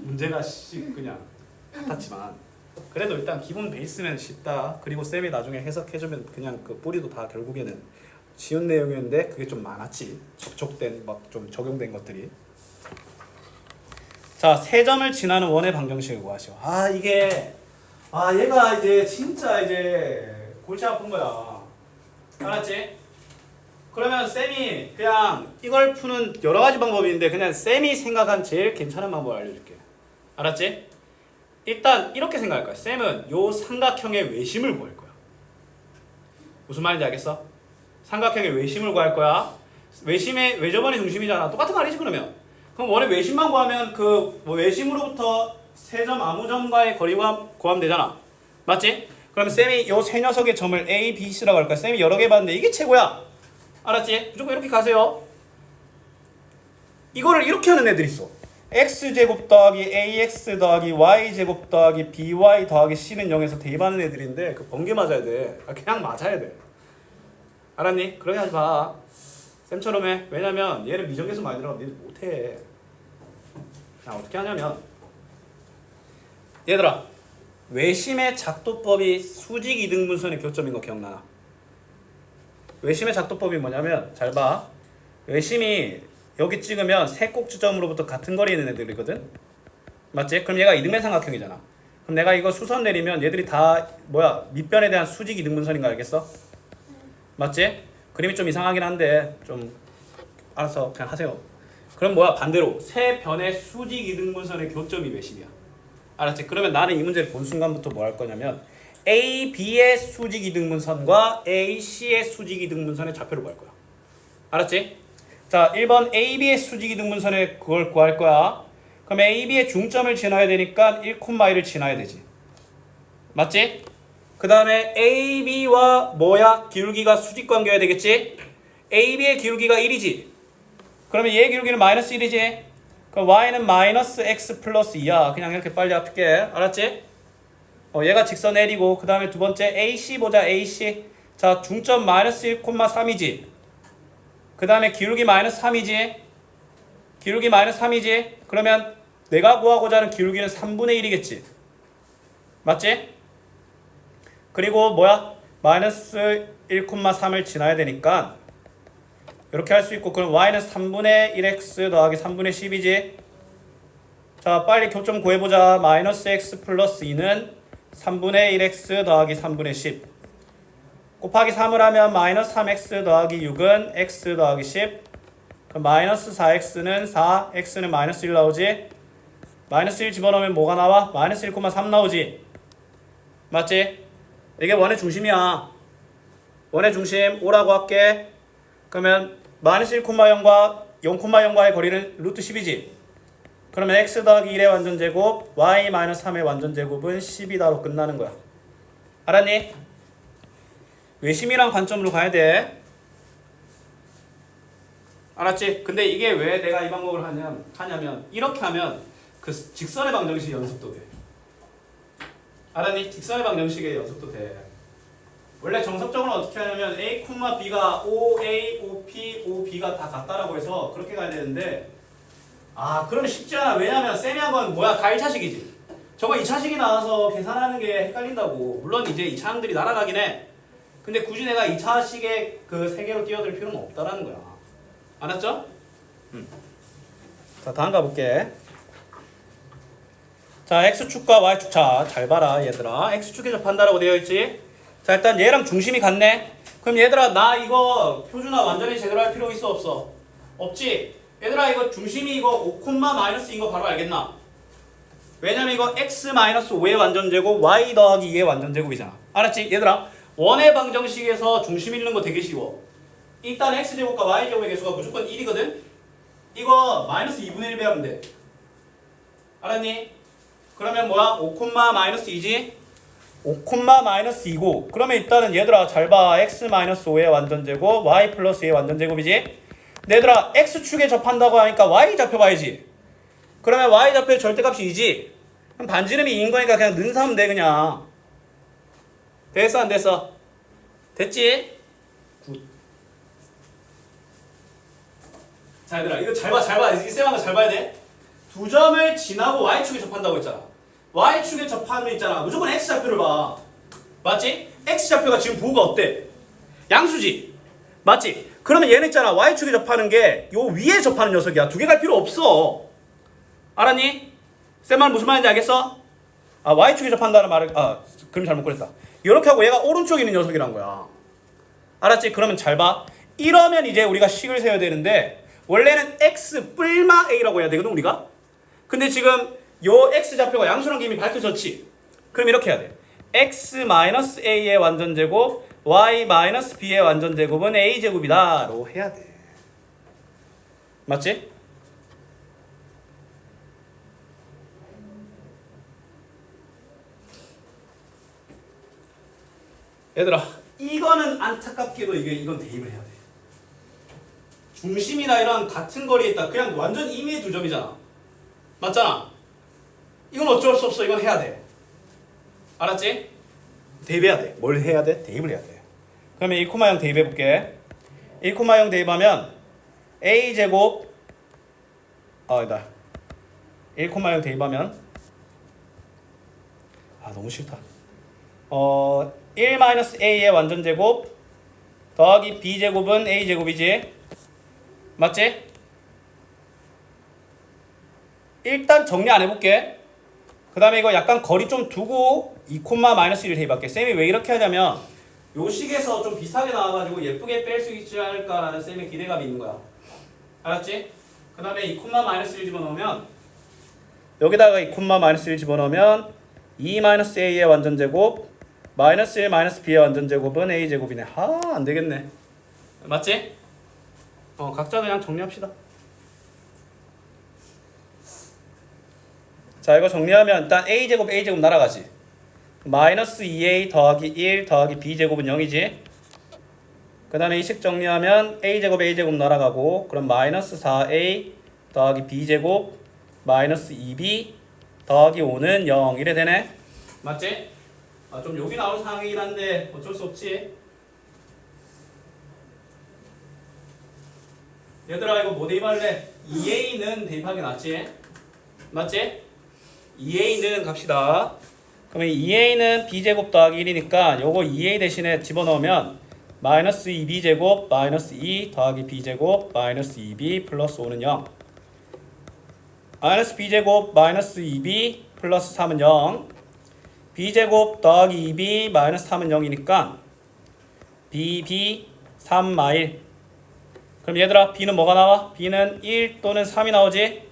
문제가 그냥 같았지만 그래도 일단 기본 베이스면 쉽다. 그리고 쌤이 나중에 해석해주면 그냥 그 뿌리도 다 결국에는 쉬운 내용이었는데 그게 좀 많았지. 접촉된 막 좀 적용된 것들이. 자, 세 점을 지나는 원의 방정식을 구하시오. 얘가 이제 진짜 이제 골치 아픈 거야. 알았지? 그러면 쌤이 그냥 이걸 푸는 여러 가지 방법이 있는데 그냥 쌤이 생각한 제일 괜찮은 방법을 알려줄게. 알았지? 일단 이렇게 생각할 거야. 쌤은 요 삼각형의 외심을 구할 거야. 무슨 말인지 알겠어? 삼각형의 외심을 구할 거야. 외심의 외접원의 중심이잖아. 똑같은 말이지 그러면. 그럼 원의 외심만 구하면 그 외심으로부터 세 점 아무 점과의 거리가 구하면 되잖아. 맞지? 그럼 쌤이 요 세 녀석의 점을 A, B, C라고 할 거야. 쌤이 여러 개 봤는데 이게 최고야. 알았지? 무조건 이렇게 가세요. 이거를 이렇게 하는 애들이 있어. x제곱 더하기 ax 더하기 y제곱 더하기 by 더하기 c는 0에서 대입하는 애들인데 그 번개 맞아야 돼. 그냥 맞아야 돼. 알았니? 그렇게 하지 마. 쌤처럼 해. 왜냐면 얘는 미정계수 많이 들어가면 얘는 못해. 그냥 어떻게 하냐면 얘들아 외심의 작도법이 수직 이등분선의 교점인 거 기억나나? 외심의 작도법이 뭐냐면 잘 봐. 외심이 여기 찍으면 세 꼭지점으로부터 같은 거리에 있는 애들이거든. 맞지? 그럼 얘가 이등변 삼각형이잖아. 그럼 내가 이거 수선 내리면 얘들이 다 밑변에 대한 수직 이등분선인 거 알겠어? 맞지? 그림이 좀 이상하긴 한데 좀 알아서 그냥 하세요. 그럼 뭐야? 반대로 세 변의 수직 이등분선의 교점이 몇이냐? 알았지? 그러면 나는 이 문제를 본 순간부터 뭐 할 거냐면 A, B의 수직 이등분선과 A, C의 수직 이등분선의 좌표를 구할 거야. 알았지? 자, 1번 A, B의 수직 이등분선의 그걸 구할 거야. 그럼 A, B의 중점을 지나야 되니까 1,1을 지나야 되지. 맞지? 그 다음에 A, B와 뭐야? 기울기가 수직관계여야 되겠지? A, B의 기울기가 1이지. 그러면 얘의 기울기는 마이너스 1이지. 그럼 Y는 마이너스 X 플러스 2야. 그냥 이렇게 빨리 합게. 알았지? 얘가 직선 L이고 그 다음에 두 번째 AC 보자. AC. 자, 중점 마이너스 1,3이지. 그 다음에 기울기 마이너스 3이지. 기울기 마이너스 3이지. 그러면 내가 구하고자 하는 기울기는 3분의 1이겠지. 맞지? 그리고 뭐야? 마이너스 1,3을 지나야 되니까 이렇게 할 수 있고 그럼 y는 3분의 1x 더하기 3분의 10이지. 자, 빨리 교점 구해보자. 마이너스 x 플러스 2는 3분의 1x 더하기 3분의 10 곱하기 3을 하면 마이너스 3x 더하기 6은 x 더하기 10. 그럼 마이너스 4x는 4, x는 마이너스 1 나오지. 마이너스 1 집어넣으면 뭐가 나와? 마이너스 1,3 나오지. 맞지? 이게 원의 중심이야. 원의 중심 O라고 할게. 그러면 마이너스 1,0과 0,0과의 거리는 루트 10이지. 그러면 x 더하기 1의 완전제곱 y 마이너스 3의 완전제곱은 10이다로 끝나는 거야. 알았니? 외심이란 관점으로 가야 돼. 알았지? 근데 이게 왜 내가 이 방법을 하냐면 이렇게 하면 그 직선의 방정식 연습도 돼. 알았니? 직선의 방정식의 연습도 돼. 원래 정석적으로 어떻게 하냐면 A, B가 OA, OP, OB가 다 같다라고 해서 그렇게 가야 되는데 그러면 쉽지 않아. 왜냐면 쌤이 한 건 뭐야? 다 1차식이지. 저거 2차식이 나와서 계산하는 게 헷갈린다고. 물론 이제 2차항들이 날아가긴 해. 근데 굳이 내가 2차식의 그 세 개로 뛰어들 필요는 없다라는 거야. 알았죠? 자, 다음 가볼게. 자, X축과 Y축. 자, 잘 봐라 얘들아. X축에 접한다라고 되어 있지. 자, 일단 얘랑 중심이 같네. 그럼 얘들아 나 이거 표준화 완전히 제대로 할 필요 있어 없어? 없지? 얘들아 이거 중심이 이거 5, 마이너스인 거 바로 알겠나? 왜냐면 이거 x-5의 완전제곱 y 더하기 2의 완전제곱이잖아. 알았지? 얘들아 원의 방정식에서 중심 잃는 거 되게 쉬워. 일단 x제곱과 y제곱의 개수가 무조건 1이거든? 이거 마이너스 2분의 1 배하면 돼. 알았니? 그러면 뭐야? 5, 마이너스 2지? 5, 마이너스 2고 그러면 일단은 얘들아 잘 봐. x-5의 완전제곱 y 플러스 2의 완전제곱이지? 얘들아 x축에 접한다고 하니까 y좌표 봐야지. 그러면 y좌표의 절대값이 2지? 그럼 반지름이 2인 거니까 그냥 능사하면 돼. 그냥 됐어 안 됐어? 됐지? 굿. 자 얘들아 이거 잘 봐. 이 쌤한 거 잘 봐야 돼. 두 점을 지나고 y축에 접한다고 했잖아. y축에 접하면 있잖아. 무조건 x좌표를 봐. 맞지? x좌표가 지금 부호가 어때? 양수지? 맞지? 그러면 얘는 있잖아. y축에 접하는 게 요 위에 접하는 녀석이야. 두 개 갈 필요 없어. 알았니? 쌤 말 무슨 말인지 알겠어? y축에 접한다는 말을 그럼 잘못 그랬다. 이렇게 하고 얘가 오른쪽에 있는 녀석이란 거야. 알았지? 그러면 잘 봐. 이러면 이제 우리가 식을 세워야 되는데 원래는 x 뿔마 a라고 해야 되거든 우리가. 근데 지금 요 x좌표가 양수란 게 이미 밝혀졌지. 그럼 이렇게 해야 돼. x-a의 완전제곱 y-b의 완전제곱은 a제곱이다 로 해야 돼. 맞지? 얘들아 이거는 안타깝게도 이건 대입을 해야 돼. 중심이나 이런 같은 거리에 있다. 그냥 완전 임의의 두 점이잖아. 맞잖아? 이건 어쩔 수 없어. 이건 해야 돼. 알았지? 대입해야 돼. 뭘 해야 돼? 대입을 해야 돼. 그러면 1,0 대입해볼게. 1,0 대입하면 a제곱 아니다. 1,0 대입하면 너무 싫다. 1-a의 완전제곱 더하기 b제곱은 a제곱이지. 맞지? 일단 정리 안 해볼게. 그 다음에 이거 약간 거리 좀 두고 2, -1을 대입할게. 쌤이 왜 이렇게 하냐면 요 식에서 좀 비슷하게 나와가지고 예쁘게 뺄 수 있지 않을까라는 쌤의 기대감이 있는 거야. 알았지? 그 다음에 2 마이너스 1 집어넣으면 여기다가 2 마이너스 1 집어넣으면 2 마이너스 a의 완전제곱 마이너스 1 마이너스 b의 완전제곱은 a제곱이네. 안되겠네. 맞지? 각자 그냥 정리합시다. 자, 이거 정리하면 일단 a제곱 날아가지. 마이너스 2a 더하기 1 더하기 b제곱은 0이지. 그 다음에 이 식 정리하면 a제곱 날아가고, 그럼 마이너스 4a 더하기 b제곱 마이너스 2b 더하기 5는 0 이래 되네. 맞지? 좀 여기 나올 상황이긴 한데 어쩔 수 없지. 얘들아 이거 뭐 대입할래? 2a는 대입하는 게 낫지. 맞지? 2a는 갑시다. 그러면 2a는 b제곱 더하기 1이니까 요거 2a 대신에 집어넣으면 마이너스 2b제곱 마이너스 2 더하기 b제곱 마이너스 2b 플러스 5는 0. 마이너스 b제곱 마이너스 2b 플러스 3은 0. b제곱 더하기 2b 마이너스 3은 0이니까 bb 3 마일. 그럼 얘들아 b는 뭐가 나와? b는 1 또는 3이 나오지.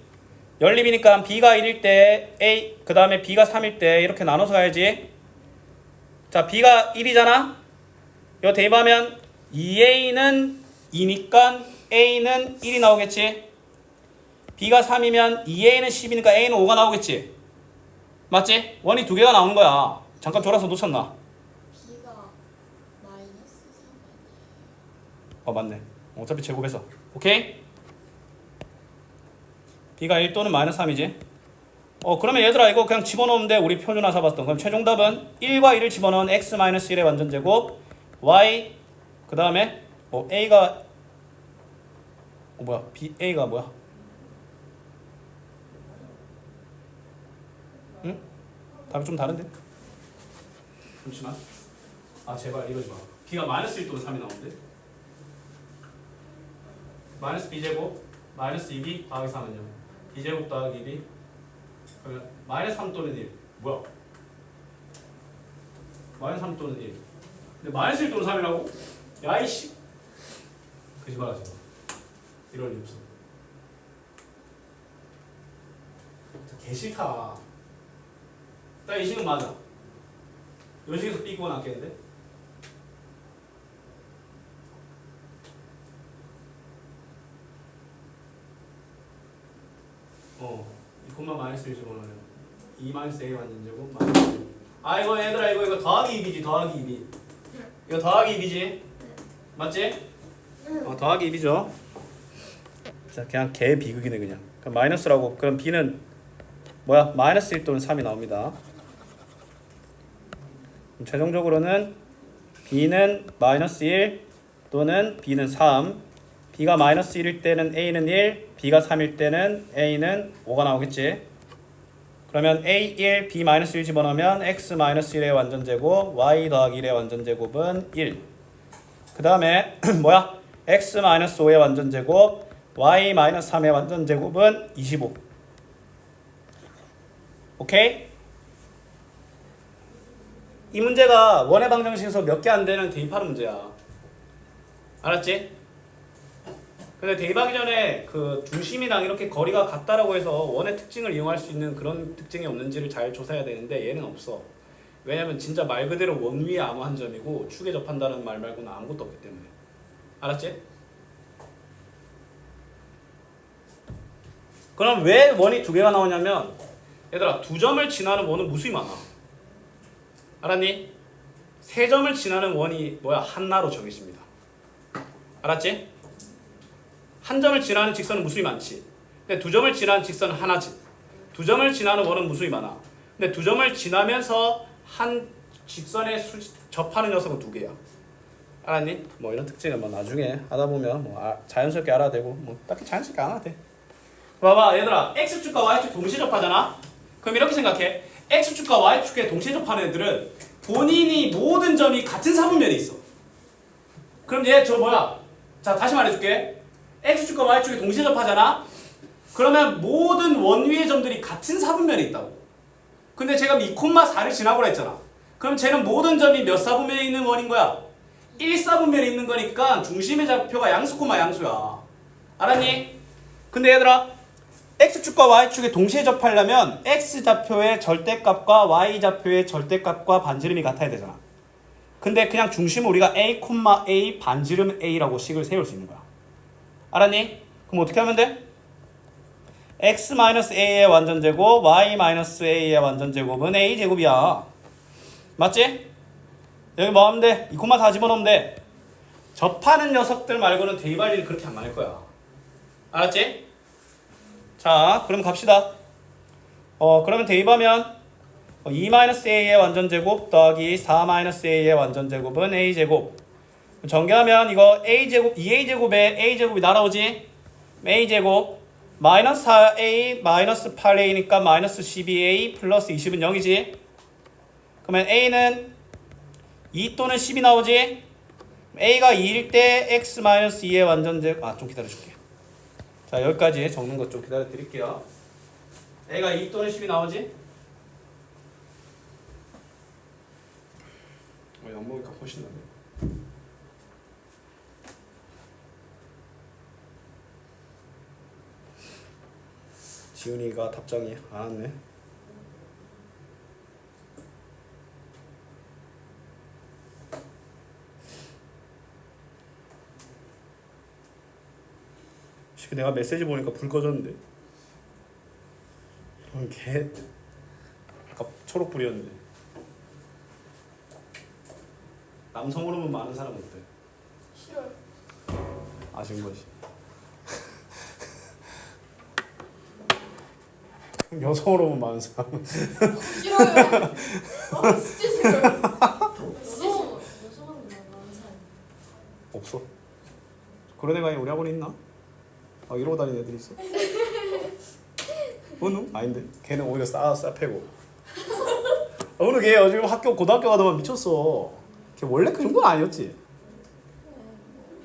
연립이니까 b가 1일 때 a 그 다음에 b가 3일 때 이렇게 나눠서 가야지. 자, b가 1이잖아. 이거 대입하면 2a는 2니까 a는 1이 나오겠지. b가 3이면 2a는 10이니까 a는 5가 나오겠지. 맞지? 원이 두 개가 나오는 거야. 잠깐 졸아서 놓쳤나? B가 마이너스 3 아니에요? 맞네. 어차피 제곱해서. 오케이? b가 1 또는 마이너스 3이지. 그러면 얘들아 이거 그냥 집어넣으면 돼. 우리 표준화 잡았던. 그럼 최종답은 1과 1을 집어넣은 x-1의 완전제곱 y 그 다음에 a가 뭐야? a가 뭐야? 응? 답이 좀 다른데? 잠시만. 제발 이러지 마. b가 마이너스 1 또는 3이 나오는데? 마이너스 b제곱 마이너스 2b 더하기 3은요. b제곱 더하기 2b 그러면 마이너스 3 또는 1 뭐야? 마이너스 3 또는 1 근데 마이너스 1 또는 3이라고? 야이씨 거짓말하지 마. 이럴 리 없어. 개 싫다. 딱 이 식은 맞아. 이 식에서 B구가 낫겠는데? 이 콤마 마이너스 1 집어넣으면 2 마이너스 A 완전제곱 마이너스 1. 이거 얘들아 이거 더하기 2B지. 더하기 2B. 이거 더하기 2B지? 맞지? 더하기 2B죠. 자, 그냥 개 비극이네 그냥. 그럼 마이너스라고. 그럼 B는 뭐야? 마이너스 1 또는 3이 나옵니다. 그럼 최종적으로는 B는 마이너스 1 또는 B는 3. B가 마이너스 1일 때는 A는 1, B가 3일 때는 A는 5가 나오겠지. 그러면 A1, B 마이너스 1 집어넣으면 X 마이너스 1의 완전제곱, Y 더하기 1의 완전제곱은 1. 그 다음에 뭐야? X 마이너스 5의 완전제곱, Y 마이너스 3의 완전제곱은 25. 오케이? 이 문제가 원의 방정식에서 몇 개 안 되는 대입하는 문제야. 알았지? 근데 대입하기 전에 그 중심이랑 이렇게 거리가 같다라고 해서 원의 특징을 이용할 수 있는 그런 특징이 없는지를 잘 조사해야 되는데 얘는 없어. 왜냐면 진짜 말 그대로 원 위에 아무 한 점이고 축에 접한다는 말 말고는 아무것도 없기 때문에. 알았지? 그럼 왜 원이 두 개가 나오냐면 얘들아 두 점을 지나는 원은 무수히 많아. 알았니? 세 점을 지나는 원이 뭐야? 하나로 정해집니다. 알았지? 한 점을 지나는 직선은 무수히 많지. 근데 두 점을 지나는 직선은 하나지. 두 점을 지나는 원은 무수히 많아. 근데 두 점을 지나면서 한 직선에 접하는 녀석은 두 개야. 알았니? 뭐 이런 특징은 뭐 나중에 하다 보면 뭐 자연스럽게 알아야 되고 뭐 딱히 자연스럽게 안 해도 돼. 봐봐 얘들아 x축과 y축 동시에 접하잖아. 그럼 이렇게 생각해. x축과 y축에 동시에 접하는 애들은 본인이 모든 점이 같은 사분면에 있어. 그럼 얘 저 뭐야? 자 다시 말해줄게. x축과 y축이 동시에 접하잖아. 그러면 모든 원 위의 점들이 같은 사분면에 있다고. 근데 제가 2,4를 지나고라 했잖아. 그럼 쟤는 모든 점이 몇 사분면에 있는 원인 거야? 1사분면에 있는 거니까 중심의 좌표가 양수, 양수야. 알았니? 근데 얘들아, x축과 y축에 동시에 접하려면 x좌표의 절대값과 y좌표의 절대값과 반지름이 같아야 되잖아. 근데 그냥 중심을 우리가 a, a 반지름 a라고 식을 세울 수 있는 거야. 알았니? 그럼 어떻게 하면 돼? x-a의 완전제곱, y-a의 완전제곱은 a제곱이야. 맞지? 여기 뭐 하면 돼? 2,4 집어넣으면 돼. 접하는 녀석들 말고는 대입할 일이 그렇게 안 많을 거야. 알았지? 자, 그럼 갑시다. 그러면 대입하면 2-a의 완전제곱 더하기 4-a의 완전제곱은 a제곱. 전개하면 이거 a제곱, 2a제곱에 a제곱이 날아오지? a제곱 마이너스 4a 마이너스 8a니까 마이너스 12a 플러스 20은 0이지? 그러면 a는 2 또는 10이 나오지? a가 2일 때 x-2의 완전제곱 좀 기다려줄게. 자, 여기까지 적는 것 좀 기다려 드릴게요. a가 2 또는 10이 나오지? 양보니까 훨씬 낫네. 지훈이가 답장이 안 왔네. 내가 메시지 보니까 불 꺼졌는데. 걔 아까 초록불이었는데. 남성 호르몬 많은 사람 어때? 싫어요. 아쉬운 거지. 여성 호르몬 많은 사람. 싫어요. 진짜 싫어요. 여성은 많은 사람. 없어. 그런 애가 우리 학원에 있나? 이러고 다니는 애들 있어? 은우? 아닌데. 걔는 오히려 싸패고. 은우 걔 요즘 고등학교 가다가 미쳤어. 걔 원래 그 정도는 아니었지?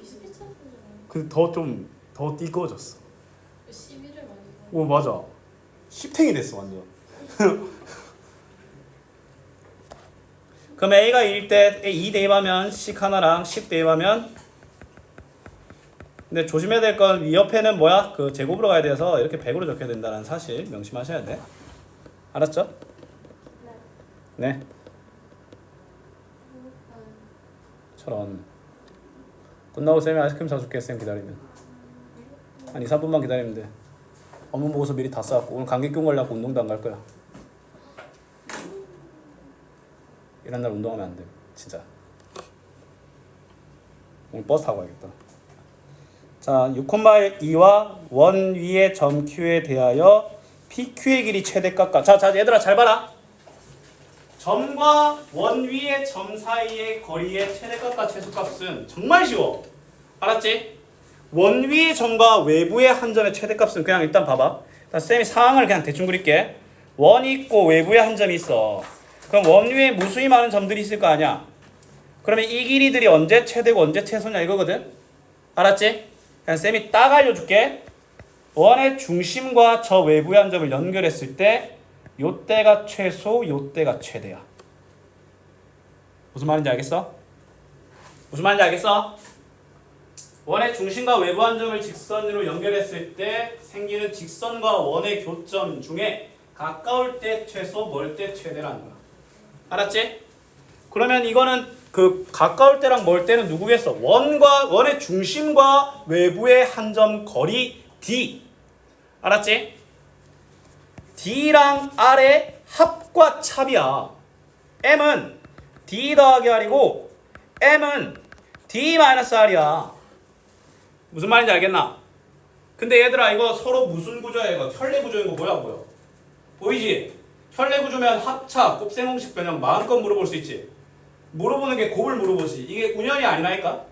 비슷비슷하잖아요. 근데 더 띠꺼워졌어. 시비를 많이 받아. 오 맞아. 10탱이 됐어 완전. 그럼 A가 1일 때 2 대입하면 10 하나랑 10 대입하면, 근데 조심해야 될 건 이 옆에는 뭐야? 그 제곱으로 가야 돼서 이렇게 100으로 적혀야 된다는 사실 명심하셔야 돼. 알았죠? 네. 저런. 끝나고 쌤이 아이스크림 사줄게. 쌤 기다리면. 한 2, 3분만 기다리면 돼. 업무 보고서 미리 다 써갖고 오늘 감기병 걸려갖고 운동도 안 갈 거야. 이런 날 운동하면 안 돼. 진짜. 오늘 버스 타고 가야겠다. 자, 6,2와 원 위의 점 Q에 대하여 PQ의 길이 최대값과, 자 얘들아 잘 봐라. 점과 원 위의 점 사이의 거리의 최대값과 최소값은 정말 쉬워. 알았지? 원 위의 점과 외부의 한 점의 최대값은 그냥 일단 봐봐. 일단 쌤이 상황을 그냥 대충 그릴게. 원이 있고 외부에 한 점이 있어. 그럼 원 위에 무수히 많은 점들이 있을 거 아니야. 그러면 이 길이들이 언제 최대고 언제 최소냐 이거거든. 알았지? 그냥 쌤이 딱 알려줄게. 원의 중심과 저 외부의 한 점을 연결했을 때 요때가 최소, 요때가 최대야. 무슨 말인지 알겠어? 무슨 말인지 알겠어? 원의 중심과 외부 한 점을 직선으로 연결했을 때 생기는 직선과 원의 교점 중에 가까울 때 최소, 멀 때 최대라는 거야. 알았지? 그러면 이거는 그 가까울 때랑 멀 때는 누구겠어? 원의 중심과 외부의 한 점 거리 D. 알았지? D랑 R의 합과 찹이야. M은 D 더하기 R이고 M은 D-R이야. 무슨 말인지 알겠나? 근데 얘들아 이거 서로 무슨 구조야? 이거 혈례 구조인 거 뭐야 보여? 보이지? 혈례 구조면 합차, 곱셈공식 변형 마음껏 물어볼 수 있지. 물어보는 게 곱을 물어보지. 이게 운연이 아니라니까?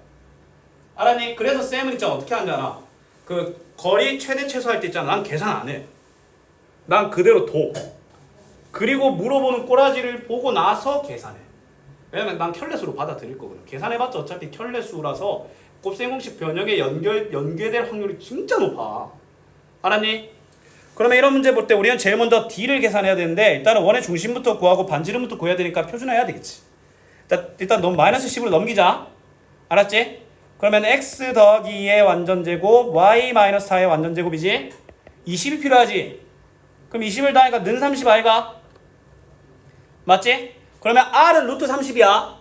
알았니? 그래서 쌤은 있잖아 어떻게 하잖아. 그 거리 최대 최소 할 때 있잖아. 난 계산 안 해. 난 그대로 둬. 그리고 물어보는 꼬라지를 보고 나서 계산해. 왜냐면 난 켤레수로 받아들일 거거든. 계산해봤자 어차피 켤레수라서 곱셈공식 변형에 연계될 확률이 진짜 높아. 알았니? 그러면 이런 문제 볼 때 우리는 제일 먼저 D를 계산해야 되는데 일단은 원의 중심부터 구하고 반지름부터 구해야 되니까 표준화해야 되겠지. 일단 너 마이너스 10으로 넘기자. 알았지? 그러면 x 더하기 2의 완전제곱 y 마이너스 4의 완전제곱이지? 20이 필요하지? 그럼 20을 더하니까 는 30 아이가? 맞지? 그러면 r은 루트 30이야.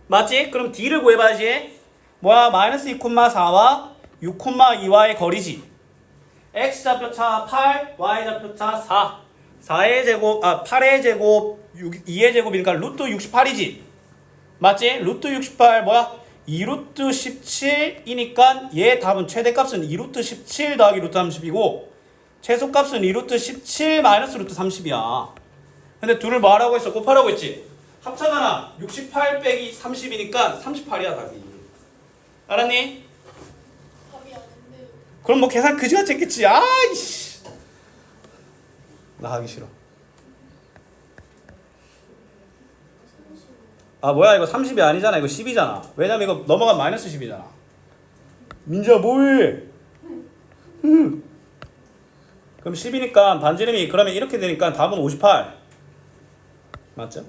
맞지? 그럼 d를 구해봐야지. 뭐야? 마이너스 2,4와 6,2와의 거리지. x좌표차 8, y좌표차 4. 4의 제곱, 8의 제곱, 2의 제곱이니까 루트 68이지. 맞지? 루트 68 뭐야? 2루트 17이니까 얘 답은 최대값은 2루트 17 더하기 루트 30이고 최소값은 2루트 17 마이너스 루트 30이야. 근데 둘을 뭐 하라고 했어? 곱하라고 했지? 합차잖아. 68 빼기 30이니까 38이야 답이. 알았니? 답이 아닌데. 그럼 뭐 계산 그지같이 했겠지. 아이씨. 나 하기 싫어. 뭐야 이거 30이 아니잖아. 이거 10이잖아. 왜냐면 이거 넘어가면 마이너스 10이잖아. 민지야 뭐해? 그럼 10이니까 반지름이 그러면 이렇게 되니까 답은 58. 맞죠?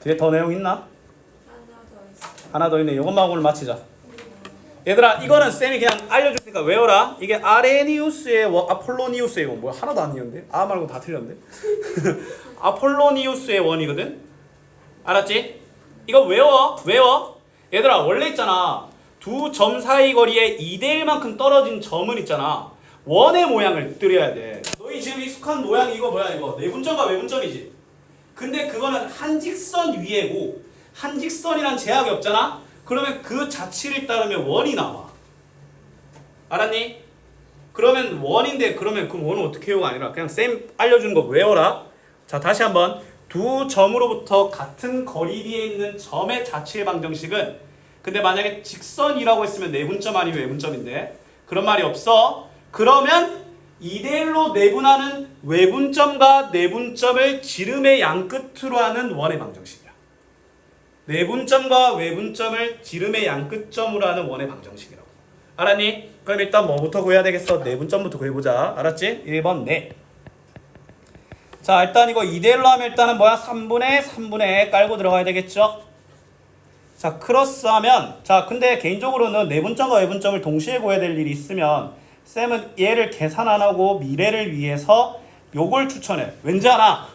뒤에 더 내용 있나? 하나 더 있네. 이것만 하고 오늘 마치자. 얘들아 이거는 쌤이 그냥 알려줄 테니까 외워라. 이게 아레니우스의 아폴로니우스의 원. 뭐야 하나도 안 이었는데? 말고 다 틀렸는데? 아폴로니우스의 원이거든? 알았지? 이거 외워. 얘들아 원래 있잖아. 두 점 사이 거리에 2대1만큼 떨어진 점은 있잖아. 원의 모양을 그려야 돼. 너희 지금 익숙한 모양이 이거 뭐야 이거? 내분점과 외분점이지? 근데 그거는 한직선 위에고 한직선이란 제약이 없잖아? 그러면 그 자치를 따르면 원이 나와. 알았니? 그러면 원인데 그러면 그 원은 어떻게 해요가 아니라 그냥 쌤 알려주는 거 외워라. 자 다시 한번 두 점으로부터 같은 거리에 있는 점의 자치의 방정식은 근데 만약에 직선이라고 했으면 내분점 아니면 외분점인데 그런 말이 없어. 그러면 2대1로 내분하는 외분점과 내분점을 지름의 양끝으로 하는 원의 방정식이야. 내분점과 외분점을 지름의 양끝점으로 하는 원의 방정식이라고. 알았니? 그럼 일단 뭐부터 구해야 되겠어? 내분점부터 구해보자. 알았지? 1번 네. 자 일단 이거 2대1로 하면 일단은 뭐야? 3분의 깔고 들어가야 되겠죠? 자 크로스하면 자 근데 개인적으로는 내분점과 외분점을 동시에 구해야 될 일이 있으면 쌤은 얘를 계산 안 하고 미래를 위해서 요걸 추천해. 왠지 알아?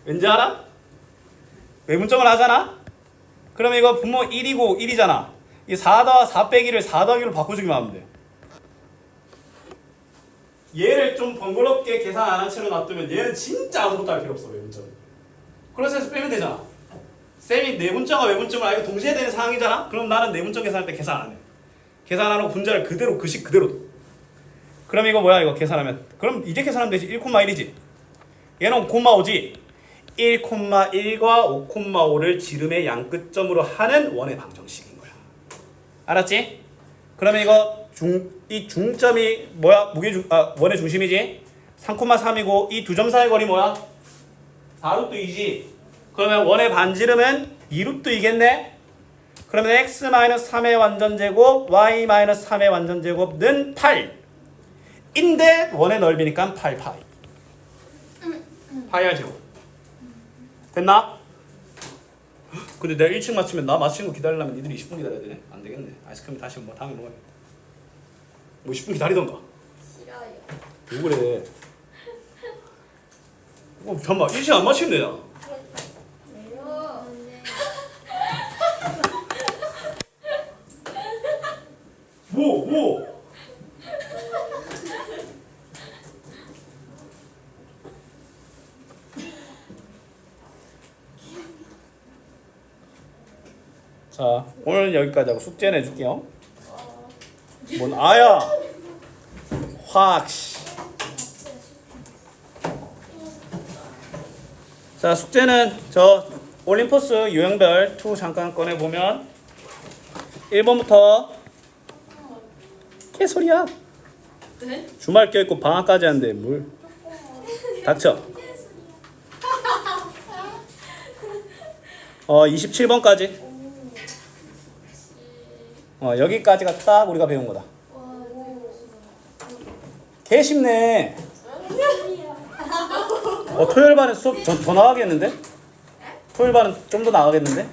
왠지 알아? 외분점을 하잖아? 그러면 이거 분모 1이고 1이잖아. 이 4다 4 빼기를 4 더하기로 바꿔주기만 하면 돼. 얘를 좀 번거롭게 계산 안 한 채로 놔두면 얘는 진짜 아무것도 할 필요 없어. 외분점. 그래서 빼면 되잖아. 쌤이 내분점과 외분점을 아예 동시에 되는 상황이잖아? 그럼 나는 내분점 계산할 때 계산 안 해. 계산 안 하고 분자를 그대로 그식 그대로 둬. 그럼 이거 뭐야 이거 계산하면 그럼 이제 계산하면 되지. 1,1이지. 얘는 5,5지. 1,1과 5,5를 지름의 양끝점으로 하는 원의 방정식인 거야. 알았지? 그러면 이거 이 중점이 뭐야? 원의 중심이지. 3,3이고 이 두 점 사이 거리 뭐야? 4루트 2지. 그러면 원의 반지름은 2루트 2겠네? 그러면 x-3의 완전제곱 y-3의 완전제곱는 8인데 원의 넓이니까 8파이. 파이 알제곱. 됐나? 근데 내가 1층 맞추면 나 맞추는 거 기다리려면 니들이 20분 기다려야 되네? 안 되겠네. 아이스크림 다시 뭐 다음에 먹어야겠다. 뭐 10분 기다리던가. 싫어요. 왜 그래? 잠깐만 1층 안 맞추면 되잖아. 왜요? 뭐? 자, 오늘 여기까지 하고 숙제 내줄게요. 뭔 아야? 확. 자, 숙제는 저 올림포스 유형별 2 잠깐 꺼내 보면 1번부터 개소리야. 네? 주말 껴있고 방학까지 한대 뭘? 닥쳐. 27번까지. 여기까지가 딱 우리가 배운 거다. 개 쉽네. 토요일 반에 수업 더 나가겠는데? 토요일 반은 좀 더 나가겠는데?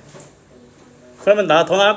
그러면 나 더 나을